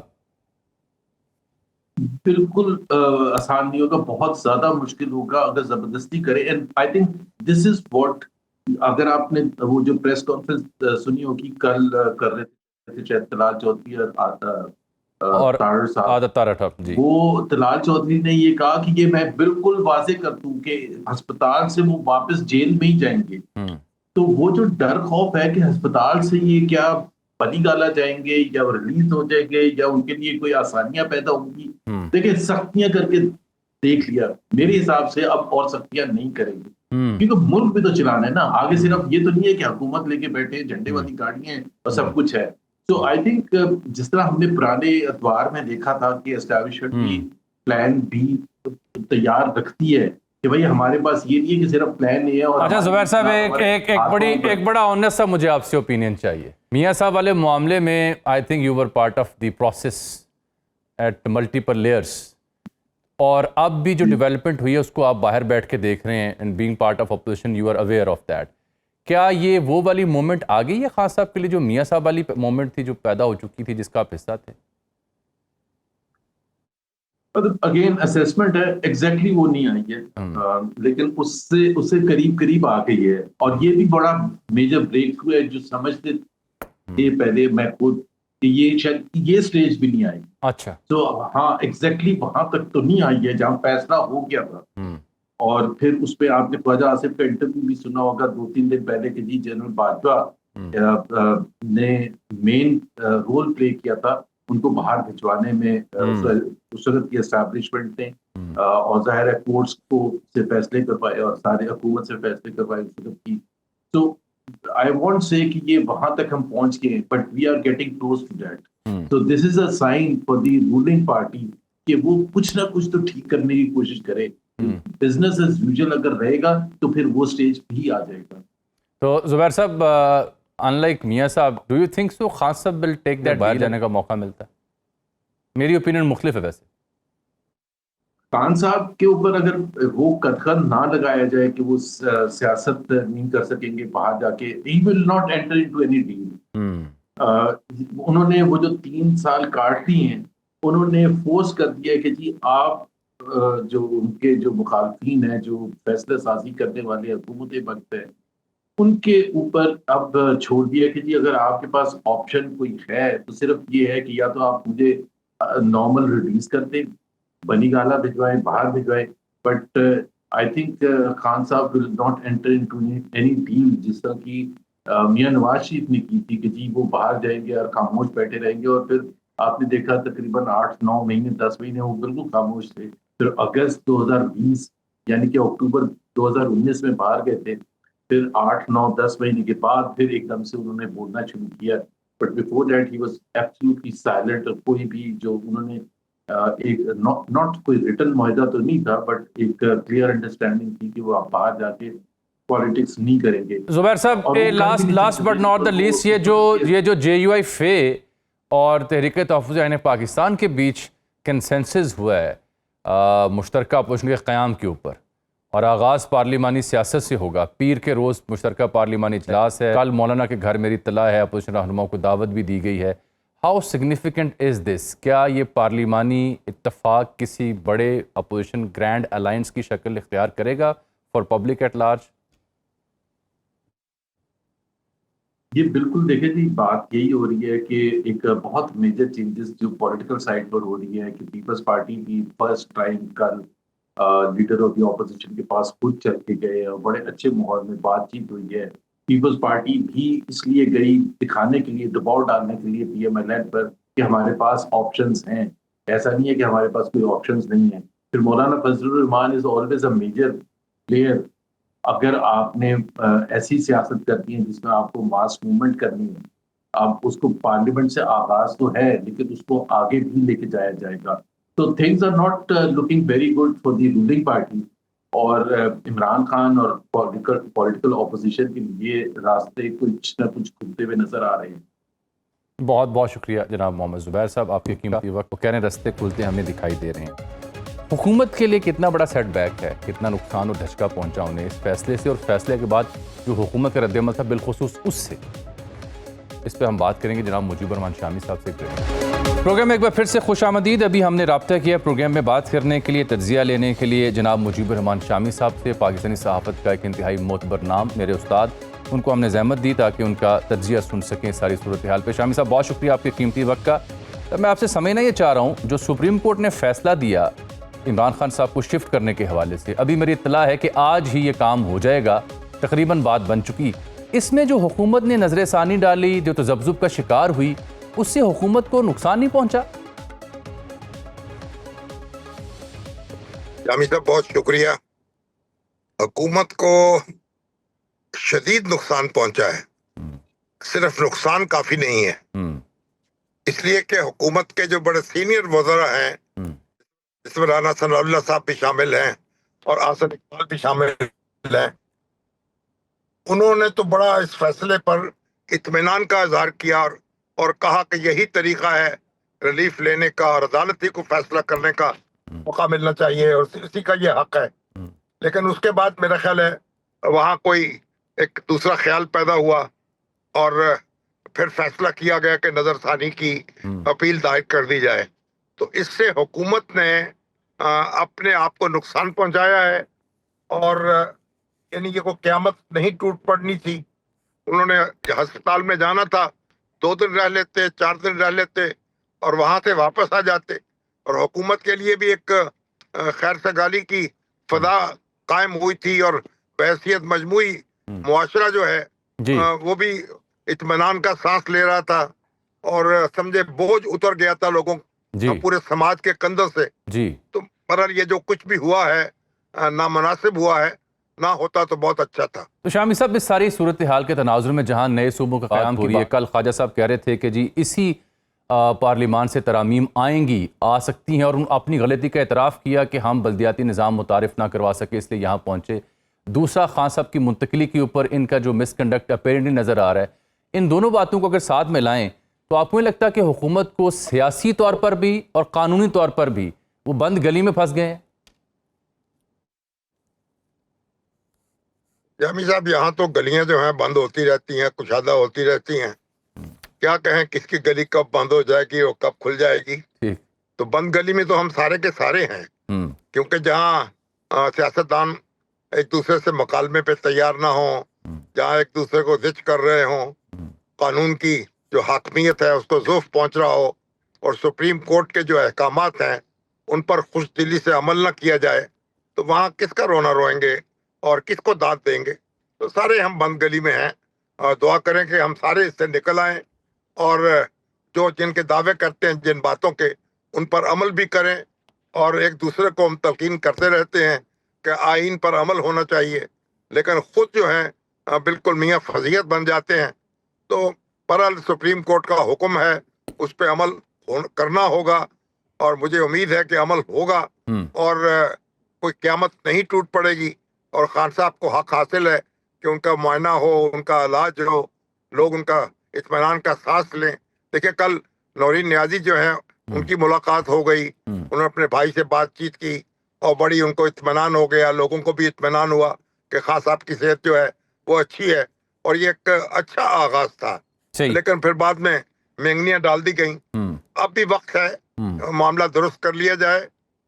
بالکل آسان نہیں ہوگا, بہت زیادہ مشکل ہوگا اگر زبردستی کرے. And I think this is what, اگر آپ نے وہ جو پریس کانفرنس سنی ہوگی کل کر رہے تھے شاید طلال چودھری اور جی, وہ طلال چودھری نے یہ کہا کہ یہ میں بالکل واضح کر دوں کہ ہسپتال سے وہ واپس جیل میں ہی جائیں گے. تو وہ جو ڈر خوف ہے کہ ہسپتال سے یہ کیا بلی گالا جائیں گے یا ریلیز ہو جائیں گے یا ان کے لیے کوئی آسانیاں پیدا ہوں گی, دیکھیں سختیاں کر کے دیکھ لیا, میرے حساب سے اب اور سختیاں نہیں کریں گے, کیونکہ ملک بھی تو چلانا ہے نا. آگے صرف یہ تو نہیں ہے کہ حکومت لے کے بیٹھے جھنڈے والی گاڑیاں ہیں اور سب کچھ ہے. تو آئی تھنک جس طرح ہم نے پرانے ادوار میں دیکھا تھا کہ اسٹیبلشمنٹ بھی پلان بھی تیار رکھتی ہے, کہ بھائی ہمارے پاس یہ نہیں ہے کہ صرف پلان یہ ہے. اور اچھا زبیر صاحب ایک بڑا آنیسٹ سا مجھے آپ سے اوپینین چاہیے. میاں صاحب والے معاملے میں I think you were part of the process at multiple layers, اور اب بھی جو ڈیولپمنٹ ہوئی ہے اس کو آپ باہر بیٹھ کے دیکھ رہے ہیں, and being part of opposition you are aware of that. کیا یہ وہ والی مومنٹ آ گئی ہے خان صاحب کے لیے جو میاں صاحب والی مومنٹ تھی جو پیدا ہو چکی تھی جس کا آپ حصہ تھے؟ اگین اسیسمنٹ ہے, ایگزیکٹلی وہ نہیں آئی ہے, لیکن اس سے قریب آ گئی ہے. اور یہ بھی بڑا میجر بریک تھرو ہے جو سمجھتے تھے پہلے میں خود کہ یہ شاید یہ سٹیج بھی نہیں آئی. اچھا تو ہاں ایگزیکٹلی وہاں تک تو نہیں آئی ہے جہاں فیصلہ ہو گیا تھا. اور پھر اس پہ آپ نے خواجہ آصف کا انٹرویو بھی سنا ہوگا 2-3 دن پہلے کہ جی جنرل باجوہ نے مین رول پلے کیا تھا ان کو باہر بھجوانے میں. اس وقت کی اسٹیبلشمنٹ نے اور ظاہر ہے کورٹس کو سے فیصلے کروائے اور سارے حکومت سے فیصلے کروائے اس وقت کی. تو I won't say کہ یہ وہاں تک ہم پہنچ گئے, but we are getting close to that. So this is a sign for the ruling party کہ وہ کچھ نہ کچھ تو ٹھیک کرنے کی کوشش کرے. بزنس ایز یوزل اگر رہے گا تو پھر وہ سٹیج بھی آ جائے گا. تو زبیر صاحب unlike میاں صاحب do you think so Khan صاحب will take that باہر جانے کا موقع ملتا ہے؟ میری اوپینین مختلف ہے ویسے. خان صاحب کے اوپر اگر وہ قدغن نہ لگایا جائے کہ وہ سیاست نہیں کر سکیں گے باہر جا کے, he will not enter into any deal. انہوں نے وہ جو 3 سال کاٹ دیے ہیں انہوں نے فورس کر دیا کہ جی آپ جو ان کے جو مخالفین ہیں جو فیصلہ سازی کرنے والے حکومت وقت ہیں ان کے اوپر اب چھوڑ دیا کہ جی اگر آپ کے پاس آپشن کوئی ہے تو صرف یہ ہے کہ یا تو آپ مجھے نارمل ریلیز کر دیں, بنی گالا بھجوائیں, باہر بھجوائیں. But I think Khan sahib will not enter into any deal جس طرح کی میاں نواز شریف نے کی تھی کہ جی وہ باہر جائیں گے اور خاموش بیٹھے رہیں گے. اور پھر آپ نے دیکھا تقریباً 8-9 مہینے 10 مہینے وہ بالکل خاموش تھے. پھر اگست 2020 یعنی کہ اکتوبر 2019 میں باہر گئے تھے. پھر 8-9-10 مہینے کے بعد پھر ایک دم سے انہوں نے بولنا شروع کیا. But before that he was absolutely silent. کوئی بھی جو انہوں نے ایک ناٹ کوئی ریٹن معاہدہ تو نہیں تھا بٹ ایک کلیئر انڈرسٹینڈنگ تھی کہ وہ آپ باہر جا کے پالیٹکس نہیں کریں گے. زبیر صاحب last but not the least یہ جو جے یو آئی فے اور تحریک تحفظ عین پاکستان کے بیچ کنسنسس ہوا ہے مشترکہ اپوزیشن کے قیام کے اوپر, اور آغاز پارلیمانی سیاست سے ہوگا. پیر کے روز مشترکہ پارلیمانی اجلاس ہے. کل مولانا کے گھر میری اطلاع ہے اپوزیشن رہنماؤں کو دعوت بھی دی گئی ہے. ہاؤ سگنیفیکنٹ از دس؟ کیا یہ پارلیمانی اتفاق کسی بڑے اپوزیشن گرینڈ الائنس کی شکل اختیار کرے گا فار پبلک ایٹ لارج؟ یہ بالکل دیکھیں جی بات یہی ہو رہی ہے کہ ایک بہت میجر چینجز جو پولیٹیکل سائڈ پر ہو رہی ہے کہ پیپلز پارٹی بھی فرسٹ ٹائم کل لیڈر آف دی اپوزیشن کے پاس خود چل کے گئے اور بڑے اچھے ماحول میں بات چیت ہوئی ہے. پیپلز پارٹی بھی اس لیے گئی دکھانے کے لیے, دباؤ ڈالنے کے لیے پی ایم ایل این پر کہ ہمارے پاس آپشنز ہیں. ایسا نہیں ہے کہ ہمارے پاس کوئی آپشنز نہیں ہیں. پھر Maulana Fazl ur-Rehman is always a major player. اگر آپ نے ایسی سیاست کرنی ہے جس میں آپ کو ماس موومنٹ کرنی ہے, آپ اس کو پارلیمنٹ سے آغاز تو ہے لیکن اس کو آگے بھی لے کے جایا جائے گا. تو things are not looking very good for the ruling party. اور عمران خان اور پولیٹیکل اپوزیشن کے لیے راستے کچھ نہ کچھ کھلتے ہوئے نظر آ رہے ہیں. بہت بہت شکریہ جناب محمد زبیر صاحب, آپ کے قیمتی وقت کو کہنے راستے کھلتے ہمیں دکھائی دے رہے ہیں. حکومت کے لیے کتنا بڑا سیٹ بیک ہے, کتنا نقصان اور دھچکا پہنچا انہیں اس فیصلے سے, اور فیصلے کے بعد جو حکومت کا رد عمل تھا بالخصوص اس سے, اس پہ ہم بات کریں گے جناب مجیب الرحمان شامی صاحب سے. پروگرام میں ایک بار پھر سے خوش آمدید. ابھی ہم نے رابطہ کیا پروگرام میں بات کرنے کے لیے, تجزیہ لینے کے لیے جناب مجیب الرحمان شامی صاحب سے, پاکستانی صحافت کا ایک انتہائی معتبر نام, میرے استاد. ان کو ہم نے زحمت دی تاکہ ان کا تجزیہ سن سکیں ساری صورتحال پہ. شامی صاحب بہت شکریہ آپ کے قیمتی وقت کا. میں آپ سے سمجھنا یہ چاہ رہا ہوں, جو سپریم کورٹ نے فیصلہ دیا عمران خان صاحب کو شفٹ کرنے کے حوالے سے, ابھی میری اطلاع ہے کہ آج ہی یہ کام ہو جائے گا, تقریباً بات بن چکی. اس میں جو حکومت نے نظر ثانی ڈالی, جو تذبذب کا شکار ہوئی, اس سے حکومت کو نقصان نہیں پہنچا؟ شامی صاحب بہت شکریہ. حکومت کو شدید نقصان پہنچا ہے. صرف نقصان کافی نہیں ہے, اس لیے کہ حکومت کے جو بڑے سینئر وزراء ہیں جس میں رانا ثناء اللہ صاحب بھی شامل ہیں اور حسن اقبال بھی شامل ہیں. انہوں نے تو بڑا اس فیصلے پر اطمینان کا اظہار کیا اور کہا کہ یہی طریقہ ہے ریلیف لینے کا اور عدالتی کو فیصلہ کرنے کا موقع ملنا چاہیے اور اسی کا یہ حق ہے. لیکن اس کے بعد میرا خیال ہے وہاں کوئی ایک دوسرا خیال پیدا ہوا اور پھر فیصلہ کیا گیا کہ نظر ثانی کی اپیل دائر کر دی جائے. تو اس سے حکومت نے اپنے آپ کو نقصان پہنچایا ہے اور یعنی یہ کوئی قیامت نہیں ٹوٹ پڑنی تھی. انہوں نے ہسپتال میں جانا تھا, 2 دن رہ لیتے, 4 دن رہ لیتے اور وہاں سے واپس آ جاتے, اور حکومت کے لیے بھی ایک خیر سگالی کی فضا قائم ہوئی تھی اور بحیثیت مجموعی معاشرہ جو ہے وہ بھی اطمینان کا سانس لے رہا تھا اور سمجھے بوجھ اتر گیا تھا لوگوں پورے سماج کے کندھوں سے. تو برحال یہ جو کچھ بھی ہوا ہے نامناسب ہوا ہے, نہ ہوتا تو بہت اچھا تھا. تو شامی صاحب اس ساری صورتحال کے تناظر میں جہاں نئے صوبوں کا قیام ہو رہی ہے, کل خواجہ صاحب کہہ رہے تھے کہ جی اسی پارلیمان سے ترامیم آئیں گی, آ سکتی ہیں, اور انہوں نے اپنی غلطی کا اعتراف کیا کہ ہم بلدیاتی نظام متعارف نہ کروا سکے اس لیے یہاں پہنچے. دوسرا خان صاحب کی منتقلی کے اوپر ان کا جو مس کنڈکٹ اپیرنٹلی نظر آ رہا ہے, ان دونوں باتوں کو اگر ساتھ میں لائیں تو آپ کو نہیں لگتا کہ حکومت کو سیاسی طور پر بھی اور قانونی طور پر بھی وہ بند گلی میں پھنس گئے ہیں؟ جامی صاحب یہاں تو گلیاں جو ہیں بند ہوتی رہتی ہیں, کشادہ ہوتی رہتی ہیں. کیا کہیں کس کی گلی کب بند ہو جائے گی اور کب کھل جائے گی. تو بند گلی میں تو ہم سارے کے سارے ہیں, کیونکہ جہاں سیاستدان ایک دوسرے سے مکالمے پہ تیار نہ ہوں, جہاں ایک دوسرے کو زج کر رہے ہوں, قانون کی جو حاکمیت ہے اس کو ضعف پہنچ رہا ہو اور سپریم کورٹ کے جو احکامات ہیں ان پر خوش دلی سے عمل نہ کیا جائے, تو وہاں کس کا رونا روئیں گے اور کس کو داد دیں گے. تو سارے ہم بند گلی میں ہیں, اور دعا کریں کہ ہم سارے اس سے نکل آئیں اور جو جن کے دعوے کرتے ہیں جن باتوں کے ان پر عمل بھی کریں. اور ایک دوسرے کو ہم تلقین کرتے رہتے ہیں کہ آئین پر عمل ہونا چاہیے, لیکن خود جو ہیں بالکل میاں فضیحت بن جاتے ہیں. تو برحال سپریم کورٹ کا حکم ہے, اس پہ عمل کرنا ہوگا اور مجھے امید ہے کہ عمل ہوگا اور کوئی قیامت نہیں ٹوٹ پڑے گی. اور خان صاحب کو حق حاصل ہے کہ ان کا معائنہ ہو, ان کا علاج ہو, لوگ ان کا اطمینان کا سانس لیں. دیکھیں کل نورین نیازی جو ہیں ان کی ملاقات ہو گئی, انہوں نے اپنے بھائی سے بات چیت کی اور بڑی ان کو اطمینان ہو گیا, لوگوں کو بھی اطمینان ہوا کہ خان صاحب کی صحت جو ہے وہ اچھی ہے, اور یہ ایک اچھا آغاز تھا. لیکن پھر بعد میں مینگنیاں ڈال دی گئیں. اب بھی وقت ہے معاملہ درست کر لیا جائے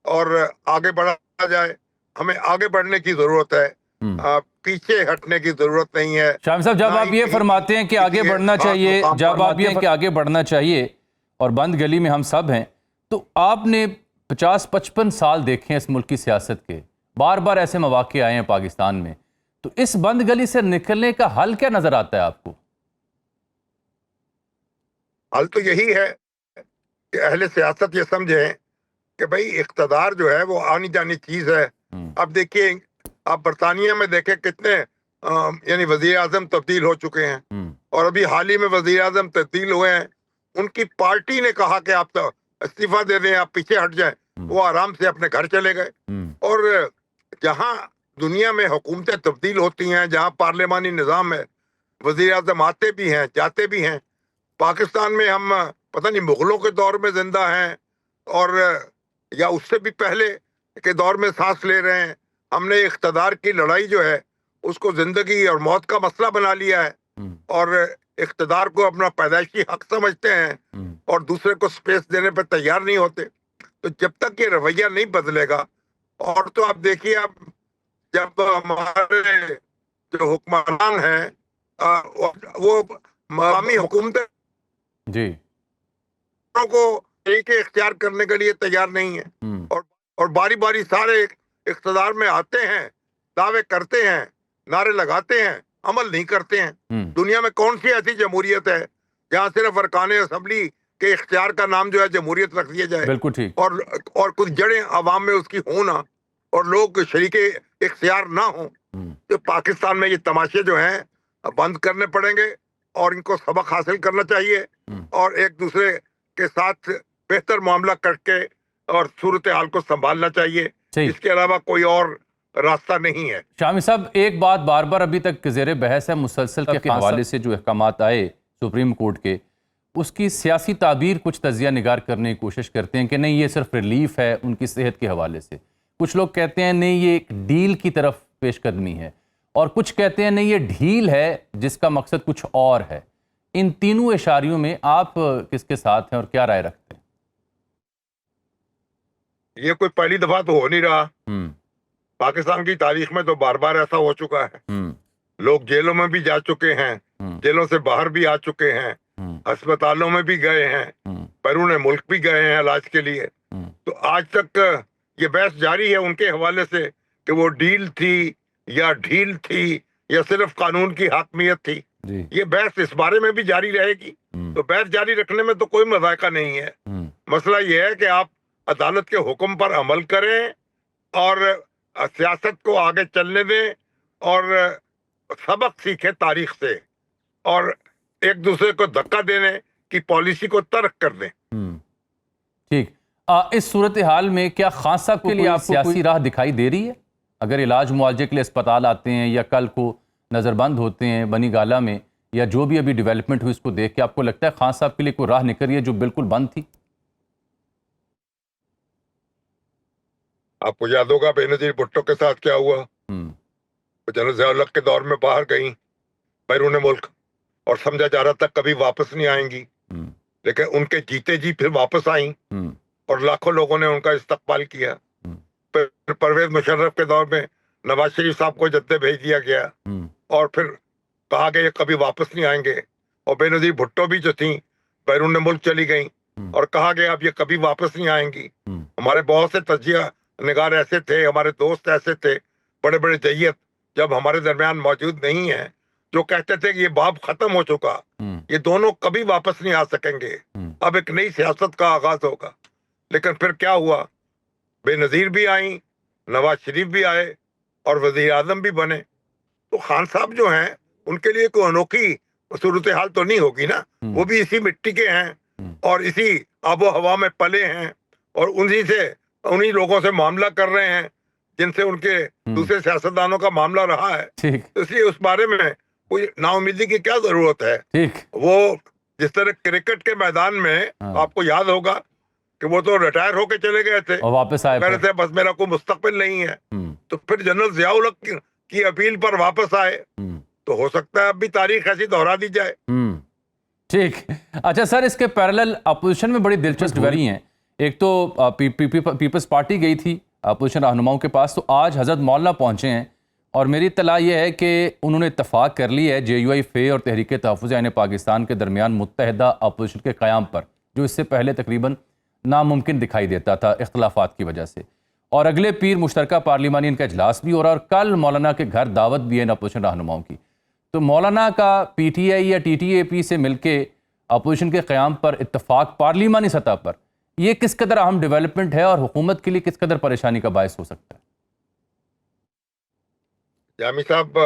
اور آگے بڑھا جائے. ہمیں آگے بڑھنے کی ضرورت ہے, پیچھے ہٹنے کی ضرورت نہیں ہے. شامی صاحب جب آپ یہ فرماتے ہیں کہ آگے بڑھنا چاہیے, جب آپ یہ کہ آگے بڑھنا چاہیے اور بند گلی میں ہم سب ہیں, تو آپ نے 50-55 سال دیکھے ہیں اس ملک کی سیاست کے, بار بار ایسے مواقع آئے ہیں پاکستان میں, تو اس بند گلی سے نکلنے کا حل کیا نظر آتا ہے آپ کو؟ حل تو یہی ہے کہ اہل سیاست یہ سمجھیں کہ بھئی اقتدار جو ہے وہ آنی جانی چیز ہے. اب دیکھیے آپ برطانیہ میں دیکھیں کتنے یعنی وزیر اعظم تبدیل ہو چکے ہیں, اور ابھی حال ہی میں وزیر اعظم تبدیل ہوئے ہیں, ان کی پارٹی نے کہا کہ آپ استعفیٰ دے دیں, آپ پیچھے ہٹ جائیں, وہ آرام سے اپنے گھر چلے گئے. اور جہاں دنیا میں حکومتیں تبدیل ہوتی ہیں, جہاں پارلیمانی نظام ہے, وزیر اعظم آتے بھی ہیں جاتے بھی ہیں. پاکستان میں ہم پتہ نہیں مغلوں کے دور میں زندہ ہیں اور یا اس سے بھی پہلے کے دور میں سانس لے رہے ہیں. ہم نے اقتدار کی لڑائی جو ہے اس کو زندگی اور موت کا مسئلہ بنا لیا ہے, اور اقتدار کو اپنا پیدائشی حق سمجھتے ہیں اور دوسرے کو سپیس دینے پہ تیار نہیں ہوتے. تو جب تک یہ رویہ نہیں بدلے گا, اور تو آپ دیکھیے اب جب ہمارے جو حکمران ہیں وہ مقامی حکومتیں جی کو طریقے اختیار کرنے کے لیے تیار نہیں ہے, اور باری باری سارے اقتدار میں آتے ہیں, دعوے کرتے ہیں, نعرے لگاتے ہیں, عمل نہیں کرتے ہیں. دنیا میں کون سی ایسی جمہوریت ہے جہاں صرف ارکان اسمبلی کے اختیار کا نام جو ہے جمہوریت رکھ دیا جائے, بالکل ٹھیک, اور کچھ جڑیں عوام میں اس کی ہوں نہ, اور لوگ شریک اختیار نہ ہوں. تو پاکستان میں یہ تماشے جو ہیں بند کرنے پڑیں گے اور ان کو سبق حاصل کرنا چاہیے, اور ایک دوسرے کے ساتھ بہتر معاملہ کر کے اور صورتحال کو سنبھالنا چاہیے. اس کے علاوہ کوئی اور راستہ نہیں ہے. شامی صاحب ایک بات بار بار ابھی تک زیر بحث ہے مسلسل کے حوالے سے جو احکامات آئے سپریم کورٹ کے، اس کی سیاسی تعبیر کچھ تجزیہ نگار کرنے کی کوشش کرتے ہیں کہ نہیں یہ صرف ریلیف ہے ان کی صحت کے حوالے سے، کچھ لوگ کہتے ہیں نہیں یہ ایک ڈیل کی طرف پیش قدمی ہے، اور کچھ کہتے ہیں نہیں یہ ڈھیل ہے جس کا مقصد کچھ اور ہے. ان تینوں اشاریوں میں آپ کس کے ساتھ ہیں اور کیا رائے رکھتے ہیں؟ یہ کوئی پہلی دفعہ تو ہو نہیں رہا. پاکستان کی تاریخ میں تو بار بار ایسا ہو چکا ہے. لوگ جیلوں میں بھی جا چکے ہیں، جیلوں سے باہر بھی آ چکے ہیں، ہسپتالوں میں بھی گئے ہیں، بیرون ملک بھی گئے ہیں علاج کے لیے. تو آج تک یہ بحث جاری ہے ان کے حوالے سے کہ وہ ڈیل تھی یا ڈھیل تھی یا صرف قانون کی حاکمیت تھی. یہ بحث اس بارے میں بھی جاری رہے گی. تو بحث جاری رکھنے میں تو کوئی مذائقہ نہیں ہے. مسئلہ یہ ہے کہ آپ عدالت کے حکم پر عمل کریں اور سیاست کو آگے چلنے دیں اور سبق سیکھیں تاریخ سے، اور ایک دوسرے کو دھکا دینے کی پالیسی کو ترک کر دیں. ٹھیک. اس صورتحال میں کیا خان صاحب کے لیے آپ سیاسی راہ دکھائی دے رہی ہے؟ اگر علاج معالجے کے لیے اسپتال آتے ہیں یا کل کو نظر بند ہوتے ہیں بنی گالہ میں، یا جو بھی ابھی ڈیولپمنٹ ہوئی اس کو دیکھ کے آپ کو لگتا ہے خان صاحب کے لیے کوئی راہ نکل رہی ہے جو بالکل بند تھی؟ آپ کو یاد ہوگا بے نظیر بھٹو کے ساتھ کیا ہوا. جنرل ضیاء الحق کے دور میں باہر گئیں بیرون ملک اور سمجھا جا رہا تھا کبھی واپس نہیں آئیں گی، لیکن ان کے جیتے جی پھر واپس آئیں اور لاکھوں لوگوں نے ان کا استقبال کیا. پھر پرویز مشرف کے دور میں نواز شریف صاحب کو جدے بھیج دیا گیا اور پھر کہا کہ یہ کبھی واپس نہیں آئیں گے. اور بے نظیر بھٹو بھی جو تھیں بیرون ملک چلی گئیں اور کہا گیا اب یہ کبھی واپس نہیں آئیں گی. ہمارے بہت سے تجزیہ نگار ایسے تھے، ہمارے دوست ایسے تھے، بڑے بڑے جیت جب ہمارے درمیان موجود نہیں ہیں، جو کہتے تھے کہ یہ باب ختم ہو چکا، یہ دونوں کبھی واپس نہیں آ سکیں گے، اب ایک نئی سیاست کا آغاز ہوگا. لیکن پھر کیا ہوا؟ بے نظیر بھی آئیں، نواز شریف بھی آئے اور وزیر اعظم بھی بنے. تو خان صاحب جو ہیں ان کے لیے کوئی انوکھی صورتحال تو نہیں ہوگی نا. وہ بھی اسی مٹی کے ہیں اور اسی آب و ہوا میں پلے ہیں اور انہی لوگوں سے معاملہ کر رہے ہیں جن سے ان کے دوسرے سیاستدانوں کا معاملہ رہا ہے. اس لیے اس بارے میں کوئی نا امیدی کی کیا ضرورت ہے. وہ جس طرح کرکٹ کے میدان میں آپ کو یاد ہوگا کہ وہ تو ریٹائر ہو کے چلے گئے تھے اور واپس آئے، کہہ رہے تھے بس میرا کوئی مستقبل نہیں ہے. تو پھر جنرل ضیاء الحق کی اپیل پر واپس آئے. تو ہو سکتا ہے اب بھی تاریخ ایسی دہرا دی جائے. ٹھیک. اچھا سر، اس کے پیرالل اپوزیشن میں بڑی دلچسپ ڈیویلپمنٹ ہیں. ایک تو پیپلز پارٹی گئی تھی اپوزیشن رہنماؤں کے پاس، تو آج حضرت مولانا پہنچے ہیں اور میری اطلاع یہ ہے کہ انہوں نے اتفاق کر لی ہے جے یو آئی فے اور تحریک تحفظ عین پاکستان کے درمیان متحدہ اپوزیشن کے قیام پر، جو اس سے پہلے تقریباً ناممکن دکھائی دیتا تھا اختلافات کی وجہ سے. اور اگلے پیر مشترکہ پارلیمانی ان کا اجلاس بھی ہو رہا ہے اور کل مولانا کے گھر دعوت بھی ہے ان اپوزیشن رہنماؤں کی. تو مولانا کا پی ٹی آئی یا ٹی ٹی اے پی سے مل کے اپوزیشن کے قیام پر اتفاق پارلیمانی سطح پر، یہ کس قدر اہم ڈیولپمنٹ ہے اور حکومت کے لیے کس قدر پریشانی کا باعث ہو سکتا ہے؟ جامی صاحب،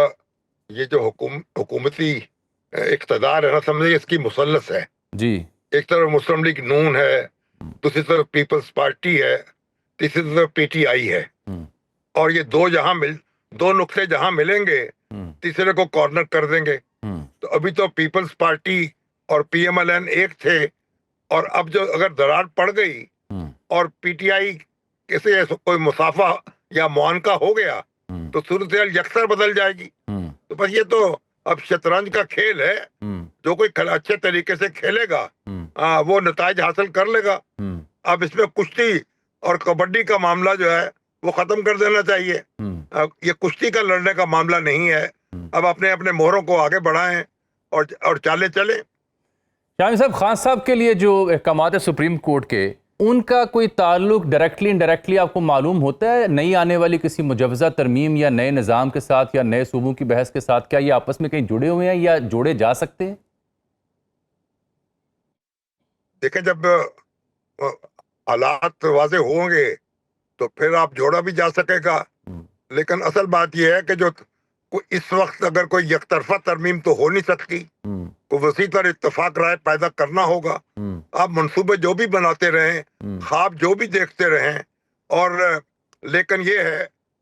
یہ جو حکومتی اقتدار ہے نا، سمجھے اس کی مثلث ہے جی. ایک طرف مسلم لیگ نون ہے، دوسری طرف پیپلز پارٹی ہے، تیسری طرف پی ٹی آئی ہے. اور یہ دو نقطے جہاں ملیں گے تیسرے کو کارنر کر دیں گے. تو ابھی تو پیپلز پارٹی اور پی ایم ایل این ایک تھے، اور اب جو اگر درار پڑ گئی اور پی ٹی آئی سے کوئی مسافہ یا معانقہ ہو گیا تو صورتحال یکسر بدل جائے گی. تو بس یہ تو اب شطرنج کا کھیل ہے، جو کوئی اچھے طریقے سے کھیلے گا وہ نتائج حاصل کر لے گا. اب اس میں کشتی اور کبڈی کا معاملہ جو ہے وہ ختم کر دینا چاہیے. یہ کشتی کا لڑنے کا معاملہ نہیں ہے. اب اپنے مہروں کو آگے بڑھائیں اور چالیں چلیں. شامی صاحب، خان صاحب کے لیے جو احکامات سپریم کورٹ کے، ان کا کوئی تعلق ڈائریکٹلی انڈائریکٹلی آپ کو معلوم ہوتا ہے نئی آنے والی کسی مجوزہ ترمیم یا نئے نظام کے ساتھ یا نئے صوبوں کی بحث کے ساتھ؟ کیا یہ آپس میں کہیں جڑے ہوئے ہیں یا جوڑے جا سکتے ہیں؟ دیکھیں، جب حالات واضح ہوں گے تو پھر آپ جوڑا بھی جا سکے گا. لیکن اصل بات یہ ہے کہ جو اس وقت اگر کوئی یک طرفہ ترمیم تو ہو نہیں سکتی، کوئی وسیع تر اتفاق رائے پیدا کرنا ہوگا. آپ منصوبے جو بھی بناتے رہیں، خواب جو بھی دیکھتے رہیں، اور لیکن یہ ہے